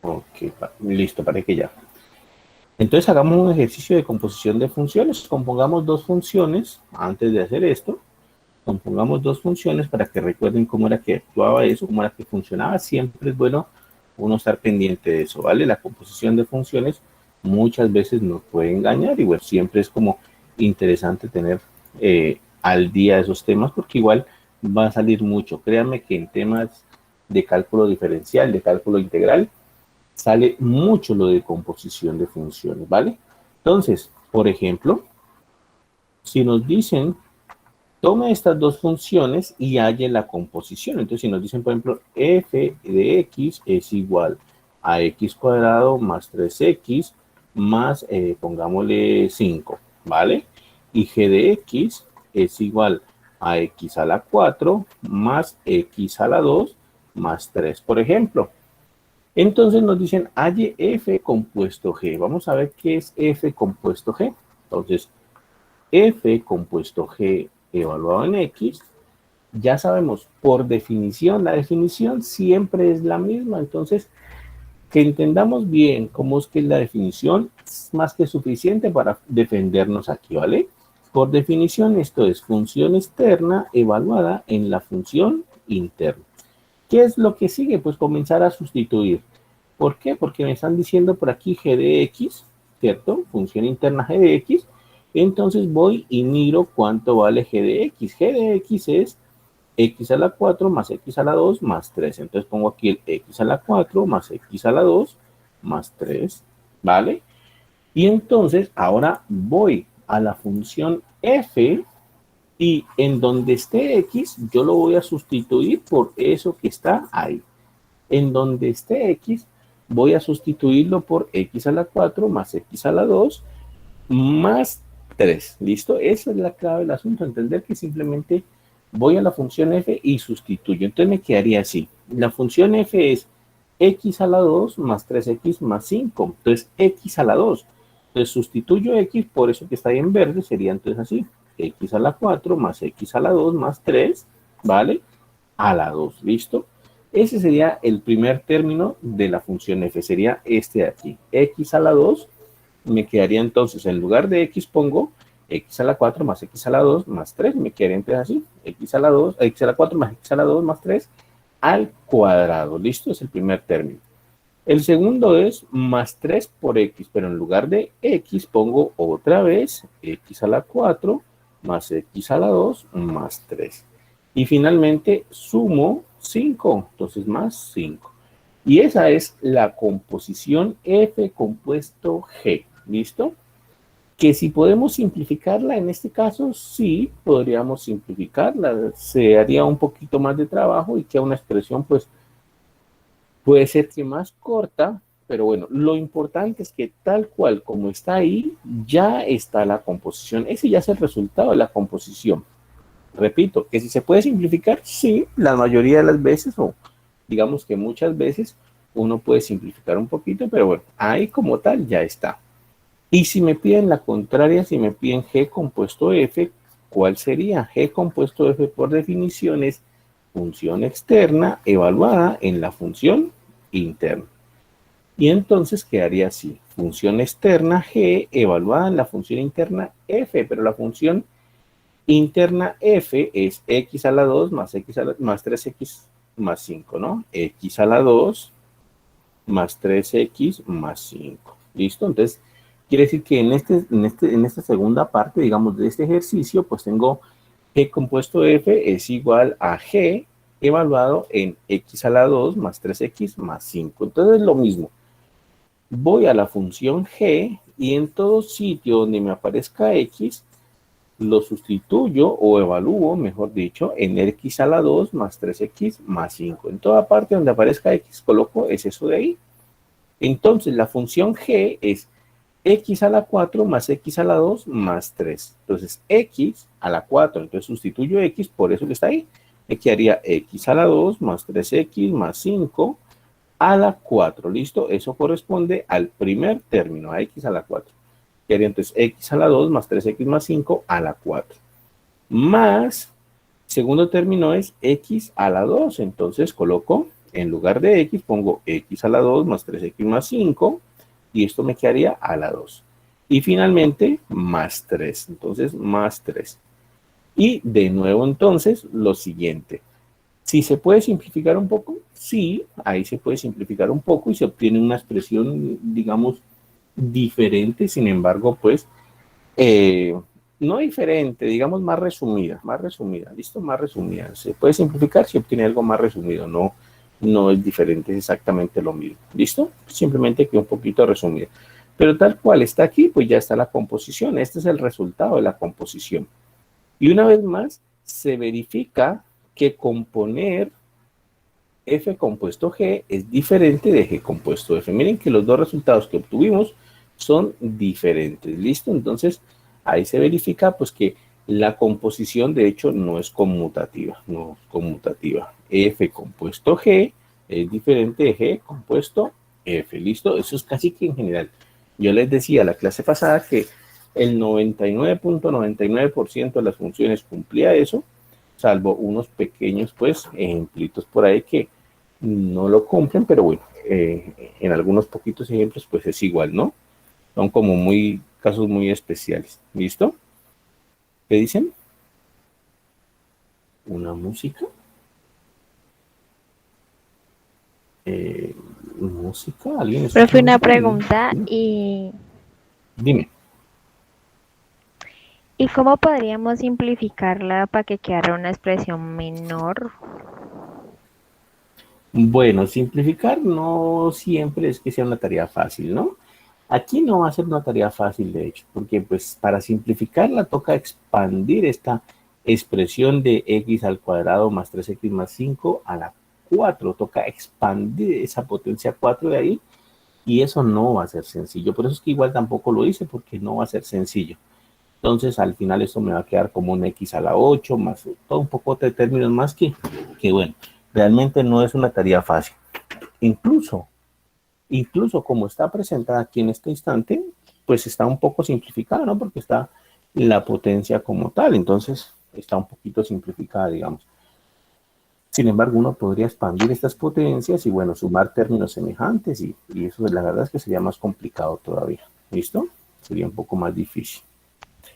Ok, listo, para que ya. Entonces hagamos un ejercicio de composición de funciones. Compongamos dos funciones antes de hacer esto. Compongamos dos funciones para que recuerden cómo era que actuaba eso, cómo era que funcionaba. Siempre es bueno uno estar pendiente de eso, ¿vale? La composición de funciones muchas veces nos puede engañar y bueno, siempre es como interesante tener al día esos temas porque igual va a salir mucho. Créanme que en temas de cálculo diferencial, de cálculo integral, sale mucho lo de composición de funciones, ¿vale? Entonces, por ejemplo, si nos dicen tome estas dos funciones y halle la composición. Entonces, si nos dicen, por ejemplo, f de x es igual a x cuadrado más 3x más, pongámosle 5, ¿vale? Y g de x es igual a x a la 4 más x a la 2 más 3, por ejemplo. Entonces nos dicen, halle f compuesto g. Vamos a ver qué es f compuesto g. Entonces, f compuesto g evaluado en x, ya sabemos por definición, la definición siempre es la misma. Entonces, que entendamos bien cómo es que la definición es más que suficiente para defendernos aquí, ¿vale? Por definición, esto es función externa evaluada en la función interna. ¿Qué es lo que sigue? Pues comenzar a sustituir. ¿Por qué? Porque me están diciendo por aquí g de x, ¿cierto? Función interna g de x. Entonces voy y miro cuánto vale g de x. G de x es x a la 4 más x a la 2 más 3. Entonces pongo aquí el x a la 4 más x a la 2 más 3, ¿vale? Y entonces ahora voy a la función f y en donde esté x, yo lo voy a sustituir por eso que está ahí. En donde esté x, voy a sustituirlo por x a la 4 más x a la 2 más 3. ¿Listo? Esa es la clave del asunto, entender que simplemente voy a la función f y sustituyo. Entonces me quedaría así. La función f es x a la 2 más 3x más 5. Entonces x a la 2. Entonces sustituyo x por eso que está ahí en verde, sería entonces así. X a la 4 más x a la 2 más 3, ¿vale? A la 2, ¿listo? Ese sería el primer término de la función f, sería este de aquí. X a la 2, me quedaría entonces, en lugar de x pongo x a la 4 más x a la 2 más 3, me quedaría entonces así, x a la 2, x a la 4 más x a la 2 más 3 al cuadrado, ¿listo? Es el primer término. El segundo es más 3 por x, pero en lugar de x pongo otra vez x a la 4 más x a la 2 más 3. Y finalmente sumo 5, entonces más 5. Y esa es la composición F compuesto G, ¿listo? Que si podemos simplificarla, en este caso sí podríamos simplificarla, se haría un poquito más de trabajo y queda una expresión pues puede ser que más corta, pero bueno, lo importante es que tal cual como está ahí, ya está la composición. Ese ya es el resultado de la composición. Repito, que si se puede simplificar, sí, la mayoría de las veces, o digamos que muchas veces, uno puede simplificar un poquito, pero bueno, ahí como tal ya está. Y si me piden la contraria, si me piden G compuesto F, ¿cuál sería? G compuesto F por definición es función externa evaluada en la función interna. Y entonces quedaría así, función externa G evaluada en la función interna F, pero la función interna F es x a la 2 más, x a la, más 3x más 5, ¿no? X a la 2 más 3x más 5. ¿Listo? Entonces, quiere decir que en esta segunda parte, digamos, de este ejercicio, pues tengo G compuesto F es igual a G evaluado en x a la 2 más 3x más 5. Entonces, lo mismo. Voy a la función G y en todo sitio donde me aparezca x, lo sustituyo o evalúo, mejor dicho, en x a la 2 más 3x más 5. En toda parte donde aparezca x, coloco es eso de ahí. Entonces, la función g es x a la 4 más x a la 2 más 3. Entonces, x a la 4, entonces sustituyo x, por eso que está ahí. Me quedaría x a la 2 más 3x más 5 a la 4. ¿Listo? Eso corresponde al primer término, a x a la 4. Quedaría entonces x a la 2 más 3x más 5 a la 4. Más, segundo término es x a la 2. Entonces coloco En lugar de x pongo x a la 2 más 3x más 5 y esto me quedaría a la 2. Y finalmente más 3, entonces más 3. Y de nuevo entonces lo siguiente. Si se puede simplificar un poco, sí, ahí se puede simplificar un poco y se obtiene una expresión, digamos, diferente, sin embargo, pues, no diferente, digamos más resumida, ¿listo? Más resumida. Se puede simplificar si obtiene algo más resumido, no es diferente, es exactamente lo mismo, ¿listo? Simplemente que un poquito resumido. Pero tal cual está aquí, pues ya está la composición. Este es el resultado de la composición. Y una vez más, se verifica que componer F compuesto G es diferente de G compuesto F. Miren que los dos resultados que obtuvimos son diferentes. ¿Listo? Entonces, ahí se verifica pues que la composición de hecho no es conmutativa. No es conmutativa. F compuesto G es diferente de G compuesto F. ¿Listo? Eso es casi que en general. Yo les decía la clase pasada que el 99.99% de las funciones cumplía eso, salvo unos pequeños pues ejemplitos por ahí que no lo cumplen, pero bueno, en algunos poquitos ejemplos pues es igual, ¿no? Son como casos muy especiales. ¿Listo? ¿Qué dicen? ¿Una música? ¿Música? ¿Alguien escucha Profe, una música? pregunta, ¿Sí? ¿y Dime. cómo podríamos simplificarla para que quedara una expresión menor? Bueno, simplificar no siempre es que sea una tarea fácil, ¿no? Aquí no va a ser una tarea fácil, de hecho, porque pues para simplificarla toca expandir esta expresión de x al cuadrado más 3x más 5 a la 4. Toca expandir esa potencia 4 de ahí y eso no va a ser sencillo. Por eso es que igual tampoco lo hice porque no va a ser sencillo. Entonces al final esto me va a quedar como un x a la 8 más todo un poco de términos más que bueno, realmente no es una tarea fácil. Incluso como está presentada aquí en este instante, pues está un poco simplificada, ¿no? Porque está la potencia como tal, entonces está un poquito simplificada, digamos. Sin embargo, uno podría expandir estas potencias y, bueno, sumar términos semejantes y eso la verdad es que sería más complicado todavía. ¿Listo? Sería un poco más difícil.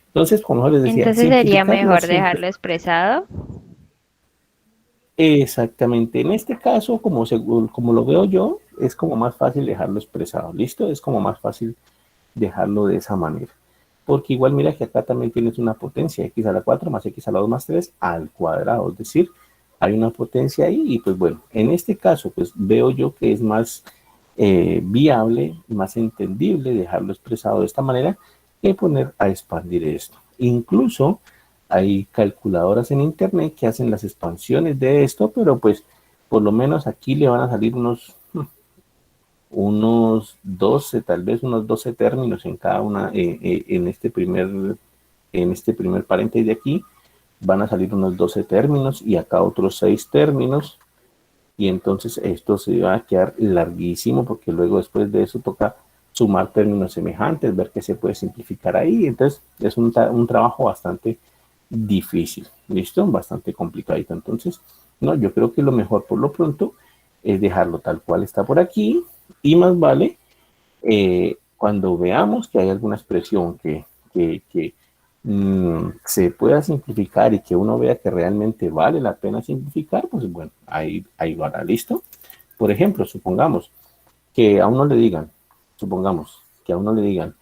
Entonces, como les decía, Entonces sería simplificar no mejor siempre. dejarlo expresado. Exactamente. En este caso, como lo veo yo, es como más fácil dejarlo expresado. ¿Listo? Es como más fácil dejarlo de esa manera. Porque igual mira que acá también tienes una potencia, x a la 4 más x a la 2 más 3 al cuadrado. Es decir, hay una potencia ahí y pues bueno, en este caso pues veo yo que es más viable, más entendible dejarlo expresado de esta manera que poner a expandir esto. Incluso hay calculadoras en internet que hacen las expansiones de esto, pero pues por lo menos aquí le van a salir unos 12, tal vez unos 12 términos en cada una, en este primer paréntesis de aquí, van a salir unos 12 términos y acá otros 6 términos, y entonces esto se va a quedar larguísimo porque luego después de eso toca sumar términos semejantes, ver qué se puede simplificar ahí, entonces es un trabajo bastante difícil, ¿listo? Bastante complicadito, entonces, no, yo creo que lo mejor por lo pronto es dejarlo tal cual está por aquí, y más vale cuando veamos que hay alguna expresión que se pueda simplificar y que uno vea que realmente vale la pena simplificar, pues bueno, ahí va, ¿listo? Por ejemplo, que a uno le digan, supongamos que a uno le digan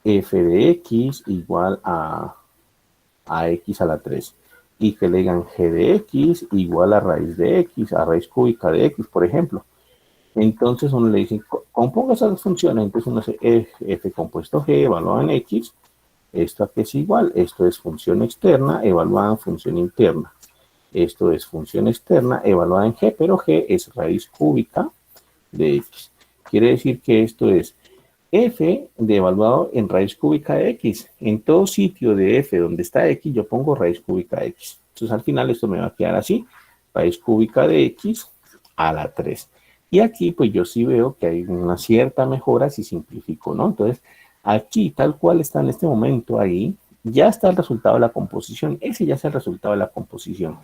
f de x igual a x a la 3 y que le digan g de x igual a raíz de x, a raíz cúbica de x, por ejemplo. Entonces uno le dice, componga esas funciones, entonces uno dice f compuesto g evaluado en x, esto aquí es igual, esto es función externa evaluada en función interna, esto es función externa evaluada en g, pero g es raíz cúbica de x. Quiere decir que esto es f de evaluado en raíz cúbica de x. En todo sitio de f donde está x, yo pongo raíz cúbica de x. Entonces al final esto me va a quedar así, raíz cúbica de x a la 3. Y aquí pues yo sí veo que hay una cierta mejora si simplifico, ¿no? Entonces aquí tal cual está en este momento ahí, ya está el resultado de la composición. Ese ya es el resultado de la composición.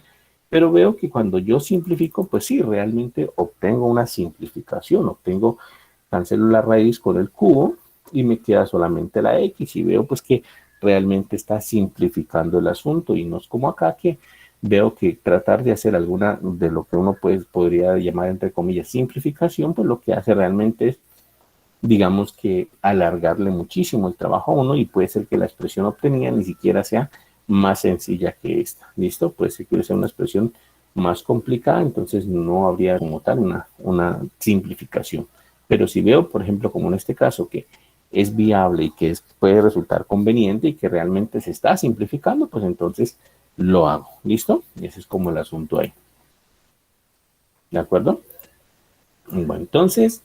Pero veo que cuando yo simplifico, pues sí, realmente obtengo una simplificación, cancelo la raíz con el cubo y me queda solamente la x y veo pues que realmente está simplificando el asunto y no es como acá que veo que tratar de hacer alguna de lo que uno pues, podría llamar entre comillas simplificación, pues lo que hace realmente es, digamos que alargarle muchísimo el trabajo a uno y puede ser que la expresión obtenida ni siquiera sea más sencilla que esta. ¿Listo? Puede ser que sea una expresión más complicada, entonces no habría como tal una simplificación. Pero si veo, por ejemplo, como en este caso, que es viable y que puede resultar conveniente y que realmente se está simplificando, pues entonces lo hago. ¿Listo? Y ese es como el asunto ahí. ¿De acuerdo? Bueno, entonces,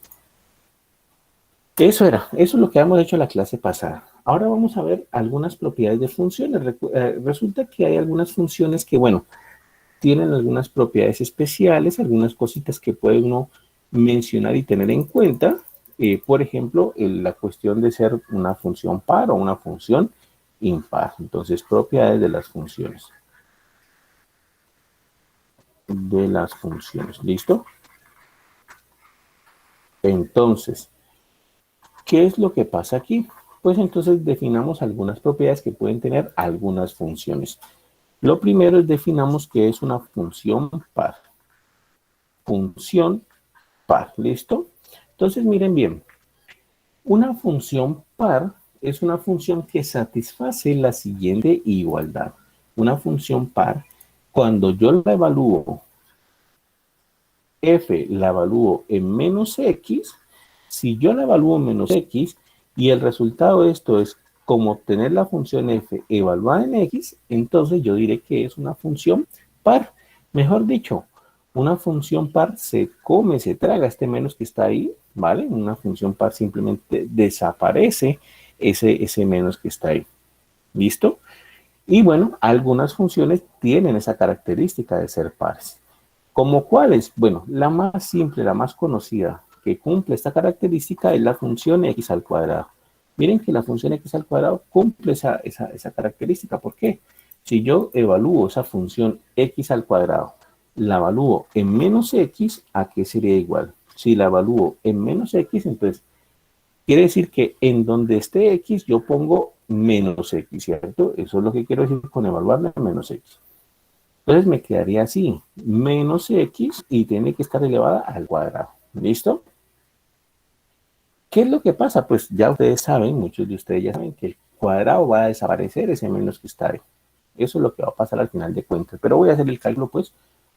eso es lo que hemos hecho en la clase pasada. Ahora vamos a ver algunas propiedades de funciones. Resulta que hay algunas funciones que, bueno, tienen algunas propiedades especiales, algunas cositas que puede uno mencionar y tener en cuenta. Por ejemplo, la cuestión de ser una función par o una función impar. Entonces, propiedades de las funciones. ¿Listo? Entonces, ¿qué es lo que pasa aquí? Pues entonces definamos algunas propiedades que pueden tener algunas funciones. Lo primero es definamos qué es una función par. Función par, ¿listo? Entonces miren bien, una función par es una función que satisface la siguiente igualdad. Una función par, cuando yo la evalúo, f la evalúo en menos x, si yo la evalúo en menos x y el resultado de esto es como obtener la función f evaluada en x, entonces yo diré que es una función par. Mejor dicho, una función par se come, se traga este menos que está ahí, ¿vale? Una función par simplemente desaparece ese menos que está ahí. ¿Listo? Y bueno, algunas funciones tienen esa característica de ser pares. ¿Como cuáles? Bueno, la más simple, la más conocida que cumple esta característica es la función x al cuadrado. Miren que la función x al cuadrado cumple esa característica. ¿Por qué? Si yo evalúo esa función x al cuadrado, la evalúo en menos x, ¿a qué sería igual? Si la evalúo en menos x, entonces quiere decir que en donde esté x yo pongo menos x, ¿cierto? Eso es lo que quiero decir con evaluarla en menos x. Entonces me quedaría así, menos x y tiene que estar elevada al cuadrado. ¿Listo? ¿Qué es lo que pasa? Pues ya ustedes saben, muchos de ustedes ya saben que el cuadrado va a desaparecer ese menos que está ahí. Eso es lo que va a pasar al final de cuentas. Pero voy a hacer el cálculo, pues,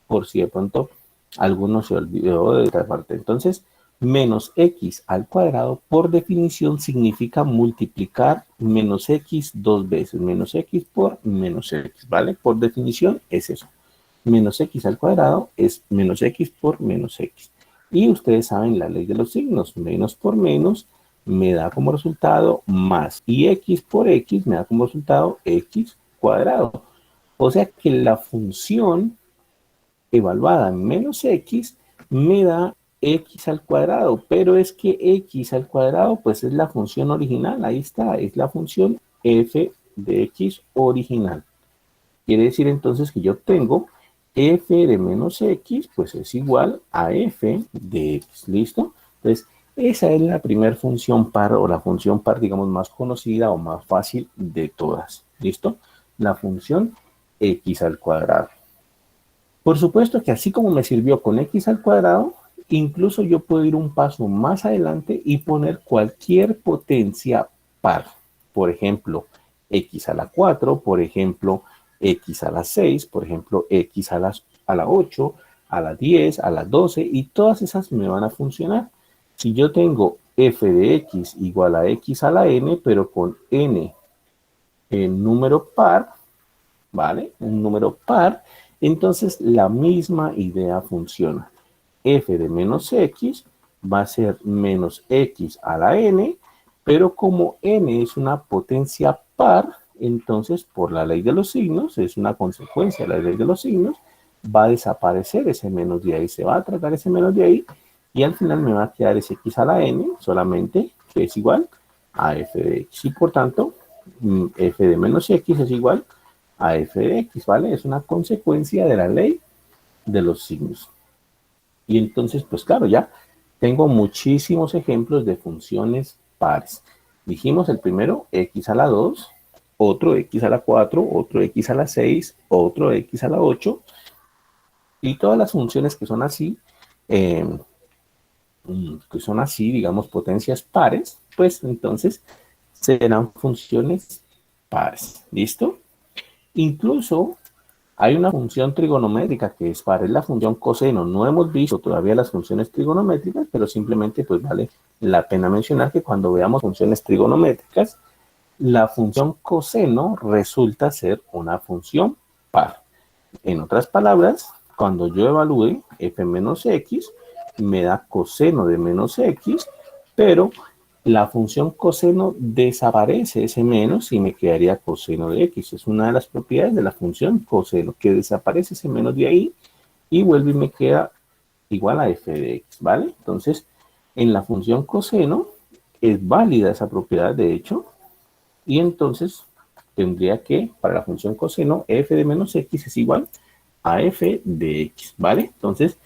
por si de pronto alguno se olvidó de esta parte. Entonces, menos x al cuadrado, por definición, significa multiplicar menos x dos veces. Menos x por menos x, ¿vale? Por definición es eso. Menos x al cuadrado es menos x por menos x. Y ustedes saben la ley de los signos. Menos por menos me da como resultado más. Y x por x me da como resultado x cuadrado. O sea que la función evaluada en menos x me da x al cuadrado. Pero es que x al cuadrado pues es la función original. Ahí está. Es la función f de x original. Quiere decir entonces que yo tengo f de menos x, pues es igual a f de x, ¿listo? Entonces, esa es la primera función par o la función par, digamos, más conocida o más fácil de todas, ¿listo? La función x al cuadrado. Por supuesto que así como me sirvió con x al cuadrado, incluso yo puedo ir un paso más adelante y poner cualquier potencia par. Por ejemplo, x a la 4, por ejemplo, x a la 6, por ejemplo, x a la 8, a la 10, a la 12, y todas esas me van a funcionar. Si yo tengo f de x igual a x a la n, pero con n en número par, ¿vale? Un número par, entonces la misma idea funciona. F de menos x va a ser menos x a la n, pero como n es una potencia par, entonces por la ley de los signos, es una consecuencia de la ley de los signos, va a desaparecer ese menos de ahí, se va a tratar ese menos de ahí, y al final me va a quedar ese x a la n solamente, que es igual a f de x, y por tanto, f de menos x es igual a f de x, ¿vale? Es una consecuencia de la ley de los signos. Y entonces, pues claro, ya tengo muchísimos ejemplos de funciones pares. Dijimos el primero, x a la 2, otro x a la 4, otro x a la 6, otro x a la 8, y todas las funciones eh, que son así, digamos, potencias pares, pues entonces serán funciones pares. ¿Listo? Incluso hay una función trigonométrica que es par, es la función coseno. No hemos visto todavía las funciones trigonométricas, pero simplemente pues vale la pena mencionar que cuando veamos funciones trigonométricas, la función coseno resulta ser una función par. En otras palabras, cuando yo evalúe f menos x, me da coseno de menos x, pero la función coseno desaparece ese menos y me quedaría coseno de x. Es una de las propiedades de la función coseno, que desaparece ese menos de ahí y vuelve y me queda igual a f de x, ¿vale? Entonces, en la función coseno es válida esa propiedad, de hecho, y entonces tendría que, para la función coseno, f de menos x es igual a f de x, ¿vale? Entonces,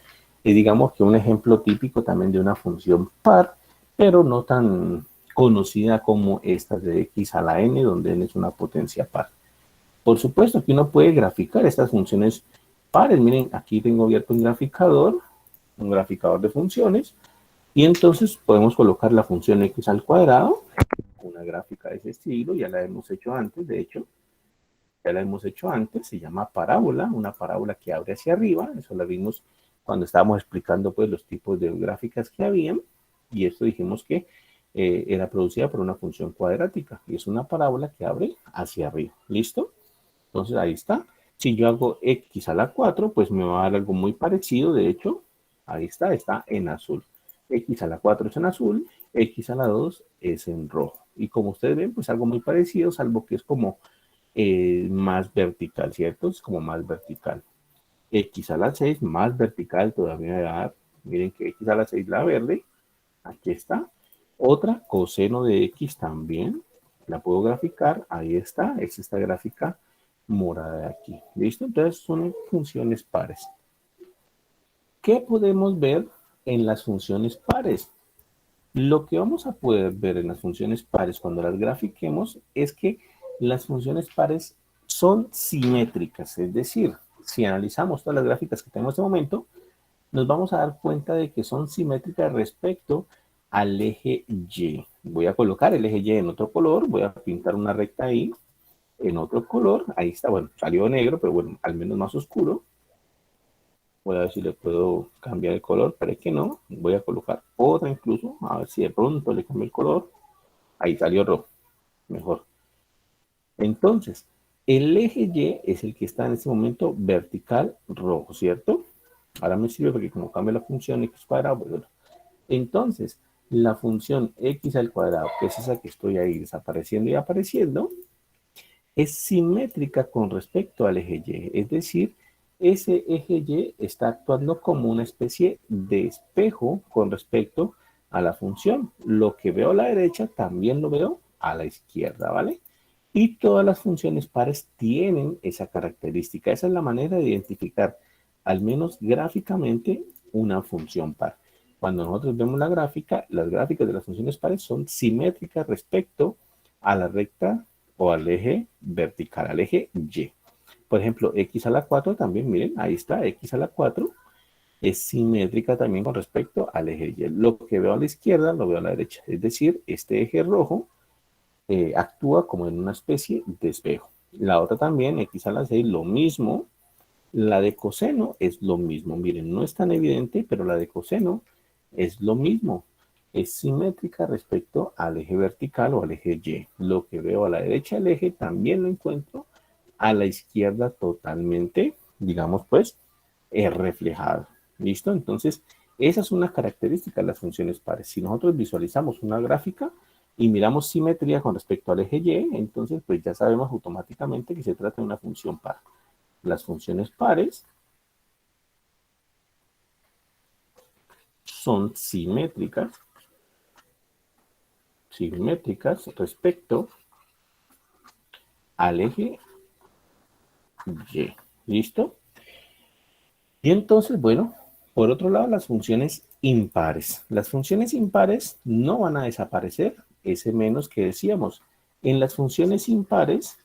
digamos que un ejemplo típico también de una función par, pero no tan conocida como esta de x a la n, donde n es una potencia par. Por supuesto que uno puede graficar estas funciones pares. Miren, aquí tengo abierto un graficador de funciones, y entonces podemos colocar la función x al cuadrado, una gráfica de ese estilo, ya la hemos hecho antes, de hecho, ya la hemos hecho antes, se llama parábola, una parábola que abre hacia arriba, eso la vimos cuando estábamos explicando pues los tipos de gráficas que habían, y esto dijimos que era producida por una función cuadrática, y es una parábola que abre hacia arriba, ¿listo? Entonces ahí está. Si yo hago x a la 4, pues me va a dar algo muy parecido, de hecho, ahí está en azul. X a la 4 es en azul, x a la 2 es en rojo. Y como ustedes ven, pues algo muy parecido, salvo que es como más vertical, ¿cierto? Es como más vertical. X a la 6 más vertical todavía me va a dar. Miren que x a la 6 la verde, aquí está. Otra, coseno de x también, la puedo graficar, ahí está, es esta gráfica morada de aquí. ¿Listo? Entonces son funciones pares. ¿Qué podemos ver en las funciones pares? Lo que vamos a poder ver en las funciones pares cuando las grafiquemos es que las funciones pares son simétricas, es decir, si analizamos todas las gráficas que tenemos en este momento, nos vamos a dar cuenta de que son simétricas respecto al eje Y. Voy a colocar el eje Y en otro color, voy a pintar una recta ahí en otro color, ahí está, bueno, salió negro, pero bueno, al menos más oscuro. Voy a ver si le puedo cambiar el color, parece que no. Voy a colocar otra incluso, a ver si de pronto le cambio el color. Ahí salió rojo, mejor. Entonces, el eje Y es el que está en este momento vertical rojo, ¿cierto? Ahora me sirve porque como cambia la función x cuadrado, bueno. Entonces, la función x al cuadrado, que es esa que estoy ahí desapareciendo y apareciendo, es simétrica con respecto al eje Y. Es decir, ese eje Y está actuando como una especie de espejo con respecto a la función. Lo que veo a la derecha también lo veo a la izquierda, ¿vale? Y todas las funciones pares tienen esa característica. Esa es la manera de identificar, al menos gráficamente, una función par. Cuando nosotros vemos la gráfica, las gráficas de las funciones pares son simétricas respecto a la recta o al eje vertical, al eje Y. Por ejemplo, x a la 4 también, miren, ahí está, x a la 4 es simétrica también con respecto al eje Y. Lo que veo a la izquierda lo veo a la derecha. Es decir, este eje rojo actúa como en una especie de espejo. La otra también, x a la 6, lo mismo. La de coseno es lo mismo. Miren, no es tan evidente, pero la de coseno es lo mismo. Es simétrica respecto al eje vertical o al eje Y. Lo que veo a la derecha del eje también lo encuentro a la izquierda totalmente, digamos pues, reflejado. ¿Listo? Entonces, esa es una característica de las funciones pares. Si nosotros visualizamos una gráfica y miramos simetría con respecto al eje Y, entonces pues ya sabemos automáticamente que se trata de una función par. Las funciones pares son simétricas respecto al eje Y. ¿Listo? Y entonces, bueno, por otro lado, las funciones impares. Las funciones impares no van a desaparecer, ese menos que decíamos. En las funciones impares,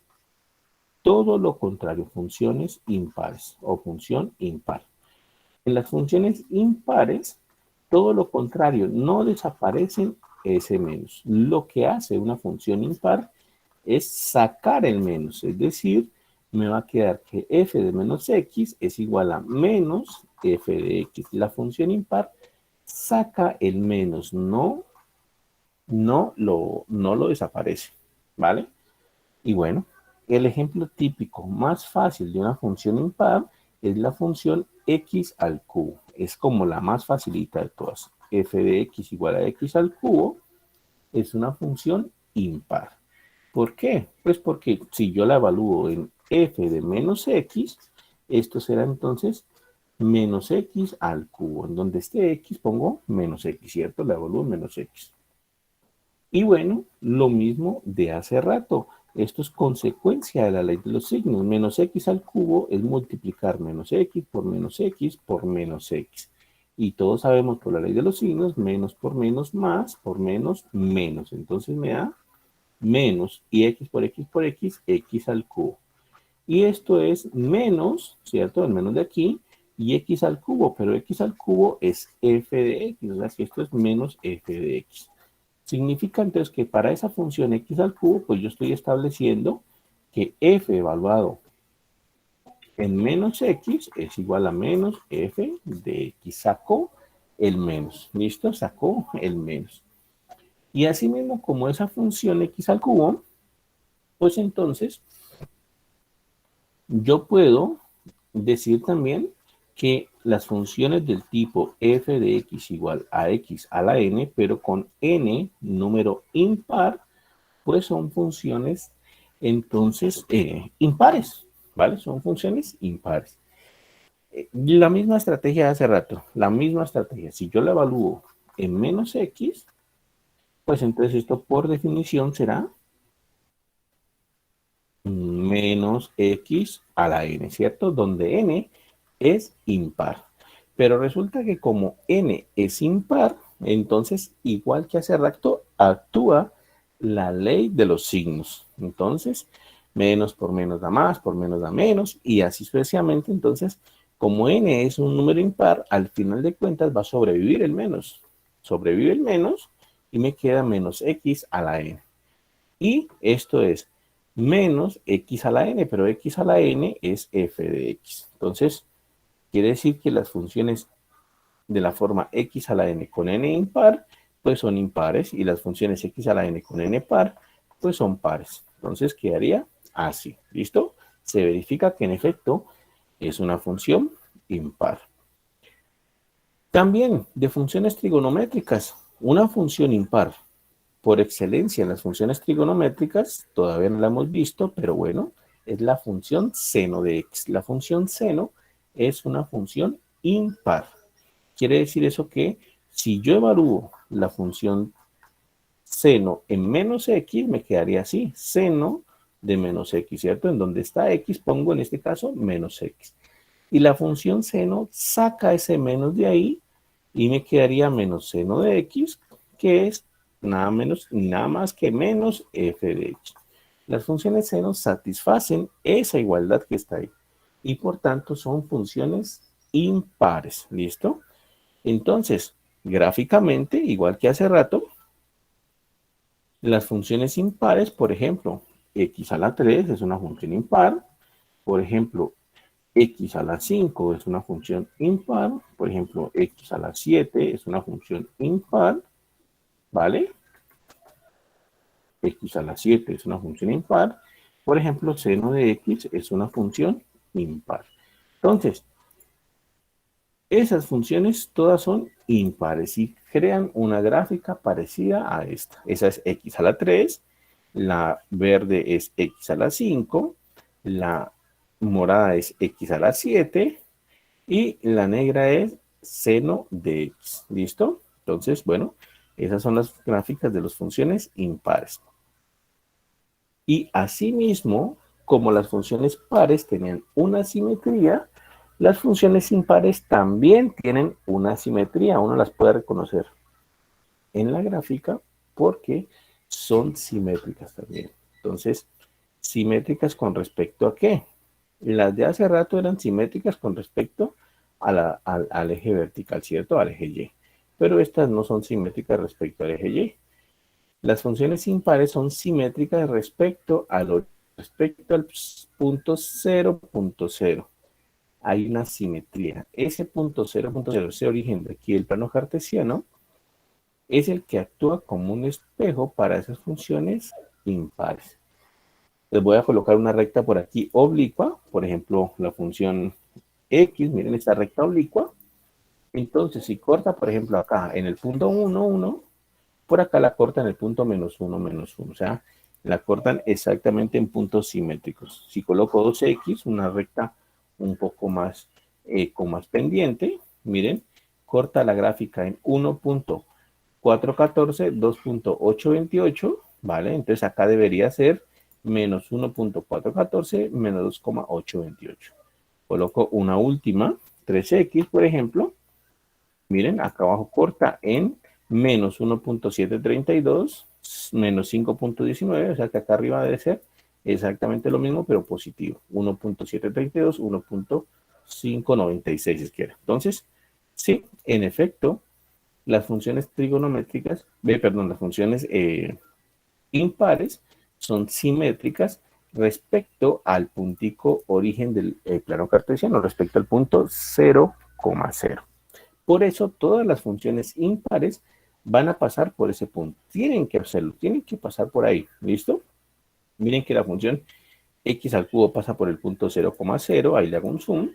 todo lo contrario, funciones impares o función impar. En las funciones impares, todo lo contrario, no desaparecen ese menos. Lo que hace una función impar es sacar el menos, es decir, me va a quedar que f de menos x es igual a menos f de x. La función impar saca el menos, no lo desaparece, ¿vale? Y bueno, el ejemplo típico más fácil de una función impar es la función x al cubo. Es como la más facilita de todas. F de x igual a x al cubo es una función impar. ¿Por qué? Pues porque si yo la evalúo en f de menos x, esto será entonces menos x al cubo. En donde esté x pongo menos x, ¿cierto? La evalúo en menos x. Y bueno, lo mismo de hace rato. Esto es consecuencia de la ley de los signos. Menos x al cubo es multiplicar menos x por menos x por menos x. Y todos sabemos por la ley de los signos, menos por menos más, por menos menos. Entonces me da menos y x por x por x, x al cubo. Y esto es menos, ¿cierto? El menos de aquí, y x al cubo, pero x al cubo es f de x, o sea que esto es menos f de x. Significa entonces que para esa función x al cubo, pues yo estoy estableciendo que f evaluado en menos x es igual a menos f de x. Sacó el menos, ¿listo? Sacó el menos. Y asimismo, como esa función x al cubo, pues entonces yo puedo decir también que las funciones del tipo f de x igual a x a la n, pero con n número impar, pues son funciones entonces impares, ¿vale? Son funciones impares. La misma estrategia de hace rato, la misma estrategia. Si yo la evalúo en menos x, pues entonces esto por definición será menos x a la n, ¿cierto? Donde n es impar. Pero resulta que como n es impar, entonces, igual que hace rato, actúa la ley de los signos. Entonces, menos por menos da más, por menos da menos, y así sucesivamente. Entonces, como n es un número impar, al final de cuentas va a sobrevivir el menos. Sobrevive el menos y me queda menos x a la n. Y esto es menos x a la n, pero x a la n es f de x. Entonces, quiere decir que las funciones de la forma x a la n con n impar, pues son impares, y las funciones x a la n con n par, pues son pares. Entonces, quedaría así. ¿Listo? Se verifica que en efecto es una función impar. También de funciones trigonométricas, una función impar por excelencia en las funciones trigonométricas, todavía no la hemos visto, pero bueno, es la función seno de x. La función seno es una función impar. Quiere decir eso que si yo evalúo la función seno en menos x, me quedaría así, seno de menos x, ¿cierto? En donde está x pongo en este caso menos x. Y la función seno saca ese menos de ahí y me quedaría menos seno de x, que es nada menos, nada más que menos f de x. Las funciones seno satisfacen esa igualdad que está ahí y por tanto son funciones impares. ¿Listo? Entonces, gráficamente, igual que hace rato, las funciones impares, por ejemplo, x a la 3 es una función impar. Por ejemplo, x a la 5 es una función impar. Por ejemplo, x a la 7 es una función impar. ¿Vale? X a la 7 es una función impar. Por ejemplo, seno de x es una función impar. Entonces, esas funciones todas son impares y crean una gráfica parecida a esta. Esa es x a la 3, la verde es x a la 5, la morada es x a la 7 y la negra es seno de x. ¿Listo? Entonces, bueno, esas son las gráficas de las funciones impares. Y asimismo, como las funciones pares tenían una simetría, Las funciones impares también tienen una simetría, uno las puede reconocer en la gráfica porque son simétricas también. Entonces, simétricas con respecto a qué? Las de hace rato eran simétricas con respecto al eje vertical, ¿cierto? Al eje Y. Pero estas no son simétricas respecto al eje Y. Las funciones impares son simétricas respecto al punto 0.0. Hay una simetría. Ese punto 0.0, ese origen de aquí del plano cartesiano, es el que actúa como un espejo para esas funciones impares. Les voy a colocar una recta por aquí oblicua, por ejemplo, la función X, miren esta recta oblicua. Entonces, si corta, por ejemplo, acá en el punto 1, 1, por acá la cortan en el punto -1, -1. O sea, la cortan exactamente en puntos simétricos. Si coloco 2X, una recta un poco más, con más pendiente, miren, corta la gráfica en 1.414, 2.828, ¿vale? Entonces acá debería ser menos 1.414 menos 2.828. Coloco una última, 3X, por ejemplo. Miren, acá abajo corta en menos 1.732, menos 5.19, o sea que acá arriba debe ser exactamente lo mismo, pero positivo. 1.732, 1.596 si quiere. Entonces, sí, en efecto, las funciones trigonométricas, perdón, las funciones impares son simétricas respecto al puntico origen del plano cartesiano, respecto al punto 0,0. Por eso todas las funciones impares van a pasar por ese punto. Tienen que hacerlo, tienen que pasar por ahí. ¿Listo? Miren que la función x al cubo pasa por el punto 0,0, ahí le hago un zoom.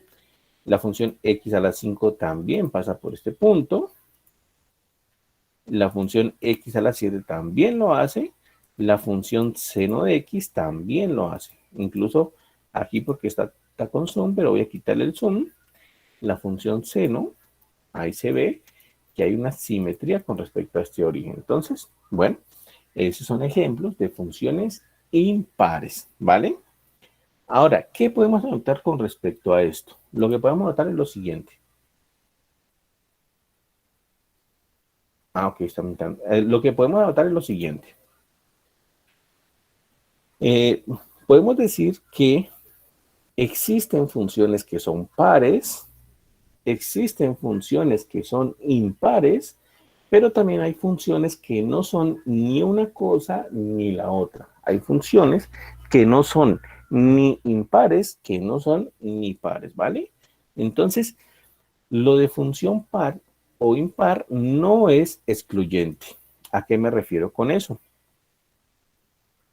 La función x a la 5 también pasa por este punto. La función x a la 7 también lo hace. La función seno de x también lo hace. Incluso aquí porque está con zoom, pero voy a quitarle el zoom. La función seno, ahí se ve que hay una simetría con respecto a este origen. Entonces, bueno, esos son ejemplos de funciones impares, ¿vale? Ahora, ¿qué podemos anotar con respecto a esto? Lo que podemos anotar es lo siguiente. Ok, está aumentando. Lo que podemos anotar es lo siguiente. Eh, Podemos decir que existen funciones que son pares, existen funciones que son impares, pero también hay funciones que no son ni una cosa ni la otra. Hay funciones que no son ni impares, que no son ni pares, ¿vale? Entonces, lo de función par o impar no es excluyente. ¿A qué me refiero con eso?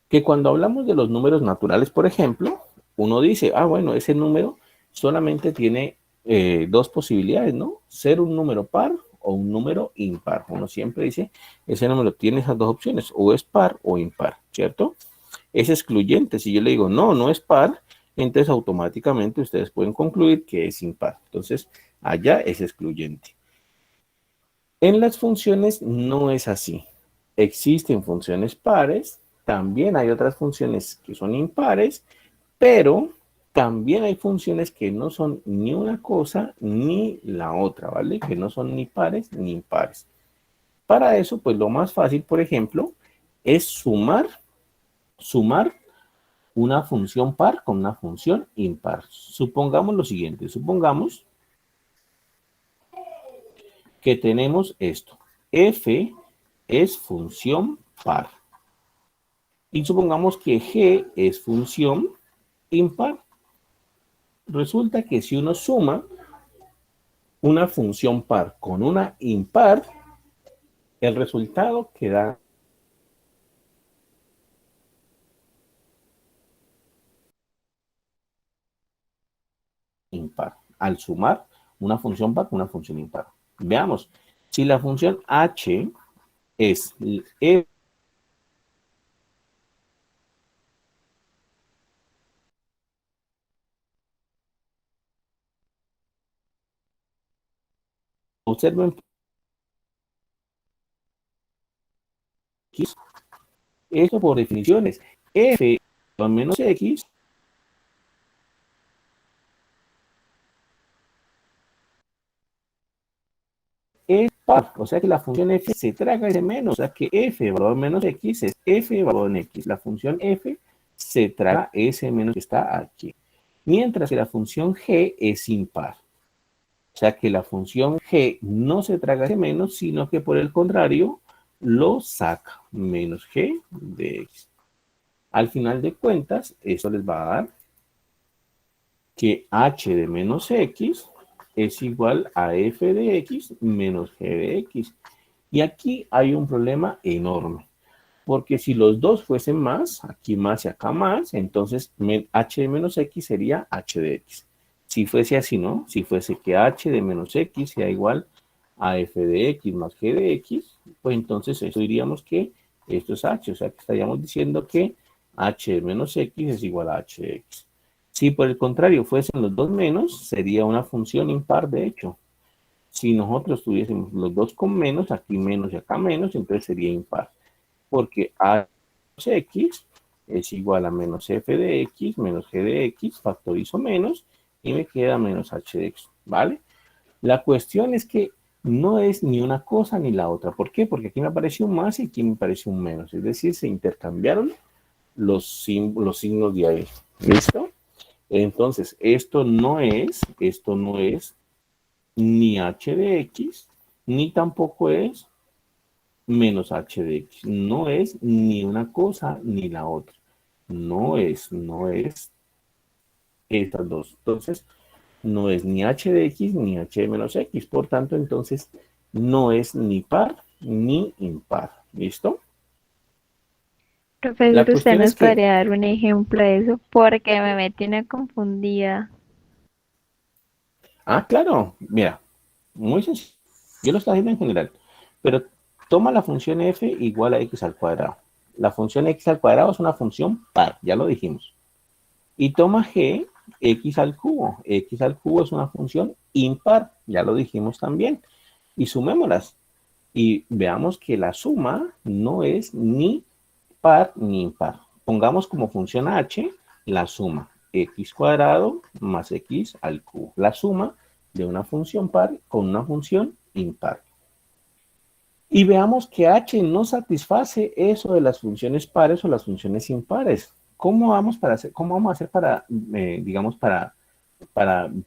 Que cuando hablamos de los números naturales, por ejemplo, uno dice, ah, bueno, ese número solamente tiene dos posibilidades, ¿no? Ser un número par o un número impar. Uno siempre dice, ese número tiene esas dos opciones, o es par o impar, ¿cierto? Es excluyente. Si yo le digo, no, no es par, entonces automáticamente ustedes pueden concluir que es impar. Entonces, allá es excluyente. En las funciones no es así. Existen funciones pares, también hay otras funciones que son impares, pero también hay funciones que no son ni una cosa ni la otra, ¿vale? Que no son ni pares ni impares. Para eso, pues lo más fácil, por ejemplo, es sumar una función par con una función impar. Supongamos lo siguiente, supongamos que tenemos esto. F es función par. Y supongamos que G es función impar. Resulta que si uno suma una función par con una impar, el resultado queda impar. Al sumar una función par con una función impar. Veamos, si la función h es f, observen x, esto por definiciones, f menos x par. O sea que la función f se traga ese menos. O sea que f valor menos x es f valor en x. La función f se traga ese menos que está aquí. Mientras que la función g es impar. O sea que la función g no se traga ese menos, sino que por el contrario lo saca. Menos g de x. Al final de cuentas, eso les va a dar que h de menos x es igual a f de x menos g de x. Y aquí hay un problema enorme, porque si los dos fuesen más, aquí más y acá más, entonces h de menos x sería h de x. Si fuese así, ¿no? Si fuese que h de menos x sea igual a f de x más g de x, pues entonces eso diríamos que esto es h, o sea que estaríamos diciendo que h de menos x es igual a h de x. Si por el contrario fuesen los dos menos, sería una función impar de hecho. Si nosotros tuviésemos los dos con menos, aquí menos y acá menos, entonces sería impar. Porque h de x es igual a menos f de x menos g de x, factorizo menos y me queda menos h de x, ¿vale? La cuestión es que no es ni una cosa ni la otra. ¿Por qué? Porque aquí me apareció un más y aquí me apareció un menos. Es decir, se intercambiaron los signos de ahí. ¿Listo? Entonces, esto no es ni h de x, ni tampoco es menos h de x. No es ni una cosa ni la otra. No es estas dos. Entonces, no es ni h de x ni h de menos x. Por tanto, entonces, no es ni par ni impar. ¿Listo? La Profesor, ¿usted cuestión es nos que, podría dar un ejemplo de eso? Porque me tiene confundida. claro, mira, muy sencillo. Yo lo estoy haciendo en general, pero toma la función f igual a x al cuadrado. La función x al cuadrado es una función par, ya lo dijimos. Y toma g, x al cubo. X al cubo es una función impar, ya lo dijimos también. Y sumémoslas. Y veamos que la suma no es ni par ni impar. Pongamos como función h la suma x cuadrado más x al cubo. La suma de una función par con una función impar. Y veamos que h no satisface eso de las funciones pares o las funciones impares. ¿Cómo vamos a hacer para, digamos, para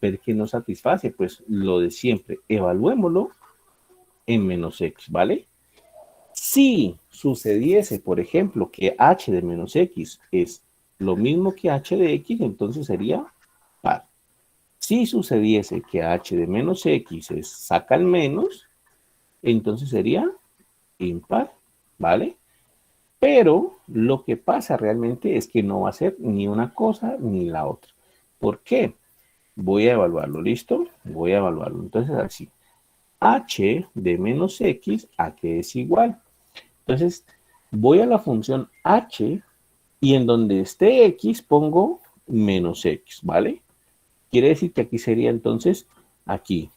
ver que no satisface? Pues lo de siempre, evaluémoslo en menos x, ¿vale? Si sucediese, por ejemplo, que h de menos x es lo mismo que h de x, entonces sería par. Si sucediese que h de menos x saca el menos, entonces sería impar, ¿vale? Pero lo que pasa realmente es que no va a ser ni una cosa ni la otra. ¿Por qué? Voy a evaluarlo, ¿listo? Voy a evaluarlo. Entonces así, h de menos x a que es igual. Entonces voy a la función h y en donde esté x pongo menos x, ¿vale? Quiere decir que aquí sería entonces, aquí,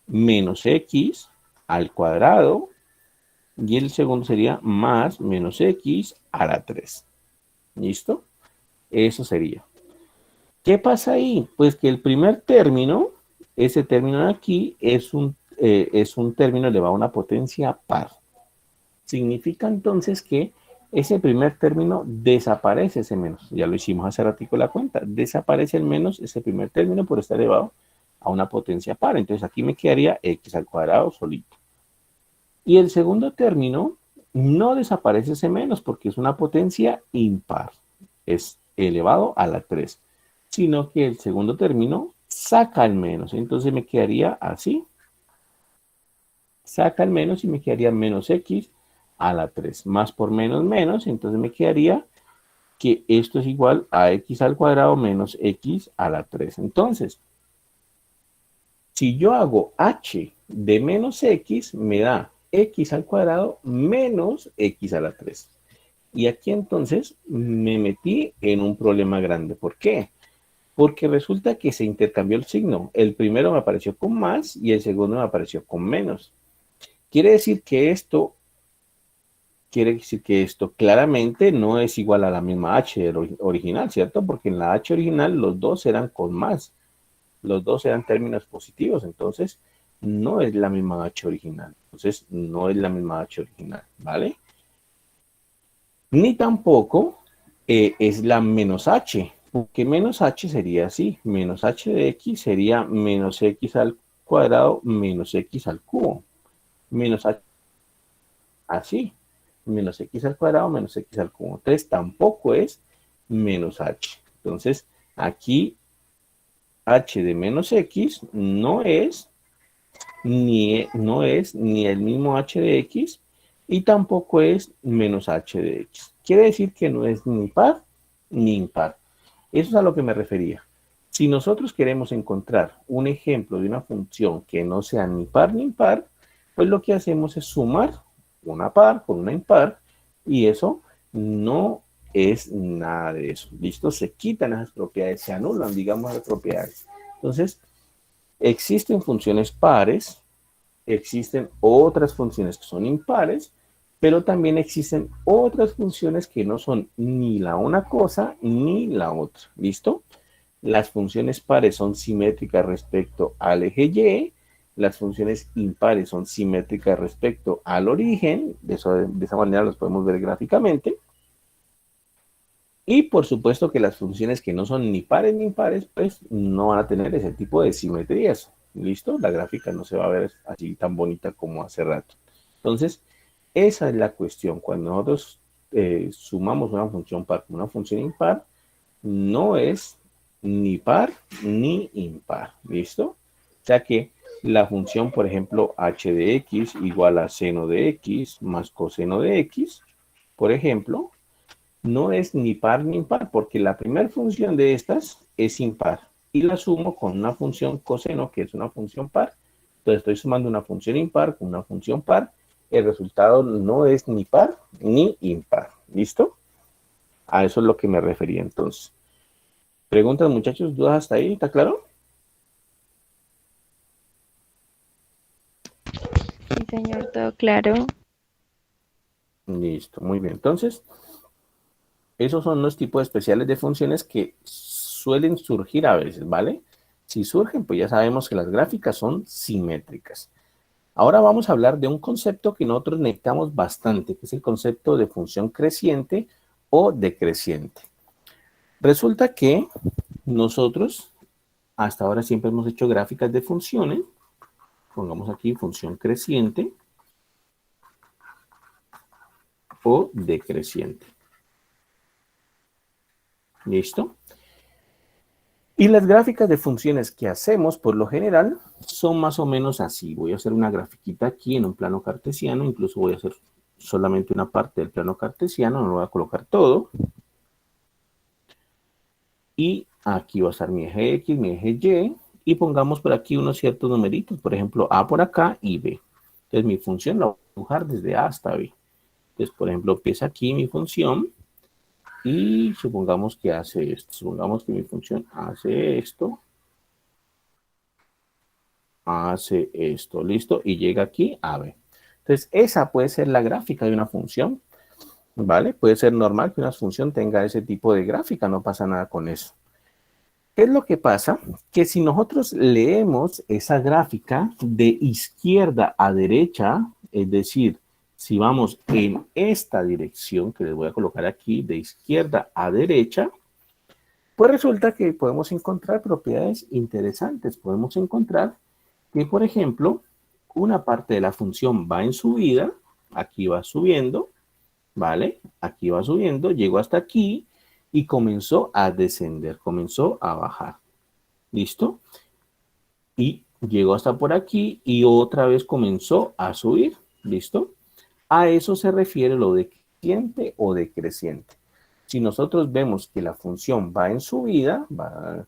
menos x al cuadrado y el segundo sería más menos x a la 3. ¿Listo? Eso sería. ¿Qué pasa ahí? Pues que el primer término, ese término de aquí, es un término elevado a una potencia par. Significa entonces que ese primer término desaparece ese menos. Ya lo hicimos hace ratico la cuenta. Desaparece el menos ese primer término por estar elevado a una potencia par. Entonces aquí me quedaría x al cuadrado solito. Y el segundo término no desaparece ese menos porque es una potencia impar. Es elevado a la 3. Sino que el segundo término saca el menos. Entonces me quedaría así. Saca el menos y me quedaría menos x a la 3. Más por menos menos. Entonces me quedaría que esto es igual a x al cuadrado menos x a la 3. Entonces, si yo hago h de menos x, me da x al cuadrado menos x a la 3. Y aquí entonces me metí en un problema grande. ¿Por qué? Porque resulta que se intercambió el signo. El primero me apareció con más y el segundo me apareció con menos. Quiere decir que esto claramente no es igual a la misma h original, ¿cierto? Porque en la h original los dos eran con más. Los dos eran términos positivos. Entonces, no es la misma h original. Entonces, no es la misma h original, ¿vale? Ni tampoco es la menos h, porque menos h sería así. Menos h de x sería menos x al cuadrado menos x al cubo. Menos h así. Menos x al cuadrado menos x al cubo. Entonces, tampoco es menos h. Entonces, aquí h de menos x no es ni el mismo h de x y tampoco es menos h de x. Quiere decir que no es ni par ni impar. Eso es a lo que me refería. Si nosotros queremos encontrar un ejemplo de una función que no sea ni par ni impar, pues lo que hacemos es sumar una par con una impar y eso no es nada de eso. ¿Listo? Se quitan esas propiedades, se anulan, digamos, las propiedades. Entonces, existen funciones pares, existen otras funciones que son impares, pero también existen otras funciones que no son ni la una cosa ni la otra. ¿Listo? Las funciones pares son simétricas respecto al eje Y, las funciones impares son simétricas respecto al origen, de esa manera los podemos ver gráficamente. Y por supuesto que las funciones que no son ni pares ni impares, pues no van a tener ese tipo de simetrías. ¿Listo? La gráfica no se va a ver así tan bonita como hace rato. Entonces, esa es la cuestión. Cuando nosotros sumamos una función par con una función impar, no es ni par ni impar. ¿Listo? O sea que la función, por ejemplo, h de x igual a seno de x más coseno de x, por ejemplo, no es ni par ni impar, porque la primera función de estas es impar y la sumo con una función coseno, que es una función par. Entonces estoy sumando una función impar con una función par. El resultado no es ni par ni impar. ¿Listo? A eso es lo que me refería entonces. ¿Preguntas, muchachos? ¿Dudas hasta ahí? ¿Está claro? Sí, señor, todo claro. Listo, muy bien. Entonces, esos son los tipos especiales de funciones que suelen surgir a veces, ¿vale? Si surgen, pues ya sabemos que las gráficas son simétricas. Ahora vamos a hablar de un concepto que nosotros necesitamos bastante, que es el concepto de función creciente o decreciente. Resulta que nosotros hasta ahora siempre hemos hecho gráficas de funciones. Pongamos aquí función creciente o decreciente. ¿Listo? Y las gráficas de funciones que hacemos por lo general son más o menos así. Voy a hacer una grafiquita aquí en un plano cartesiano, incluso voy a hacer solamente una parte del plano cartesiano, no lo voy a colocar todo. Y aquí va a estar mi eje X, mi eje Y, y pongamos por aquí unos ciertos numeritos, por ejemplo, A por acá y B. Entonces mi función la voy a dibujar desde A hasta B. Entonces, por ejemplo, empieza aquí mi función y supongamos que hace esto. Supongamos que mi función hace esto, ¿listo? Y llega aquí a B. Entonces, esa puede ser la gráfica de una función, ¿vale? Puede ser normal que una función tenga ese tipo de gráfica, no pasa nada con eso. ¿Qué es lo que pasa? Que si nosotros leemos esa gráfica de izquierda a derecha, es decir, si vamos en esta dirección que les voy a colocar aquí, de izquierda a derecha, pues resulta que podemos encontrar propiedades interesantes. Podemos encontrar que, por ejemplo, una parte de la función va en subida, aquí va subiendo, ¿vale? Aquí va subiendo, llegó hasta aquí y comenzó a descender, comenzó a bajar. ¿Listo? Y llegó hasta por aquí y otra vez comenzó a subir. ¿Listo? A eso se refiere lo decreciente o decreciente. Si nosotros vemos que la función va en subida, va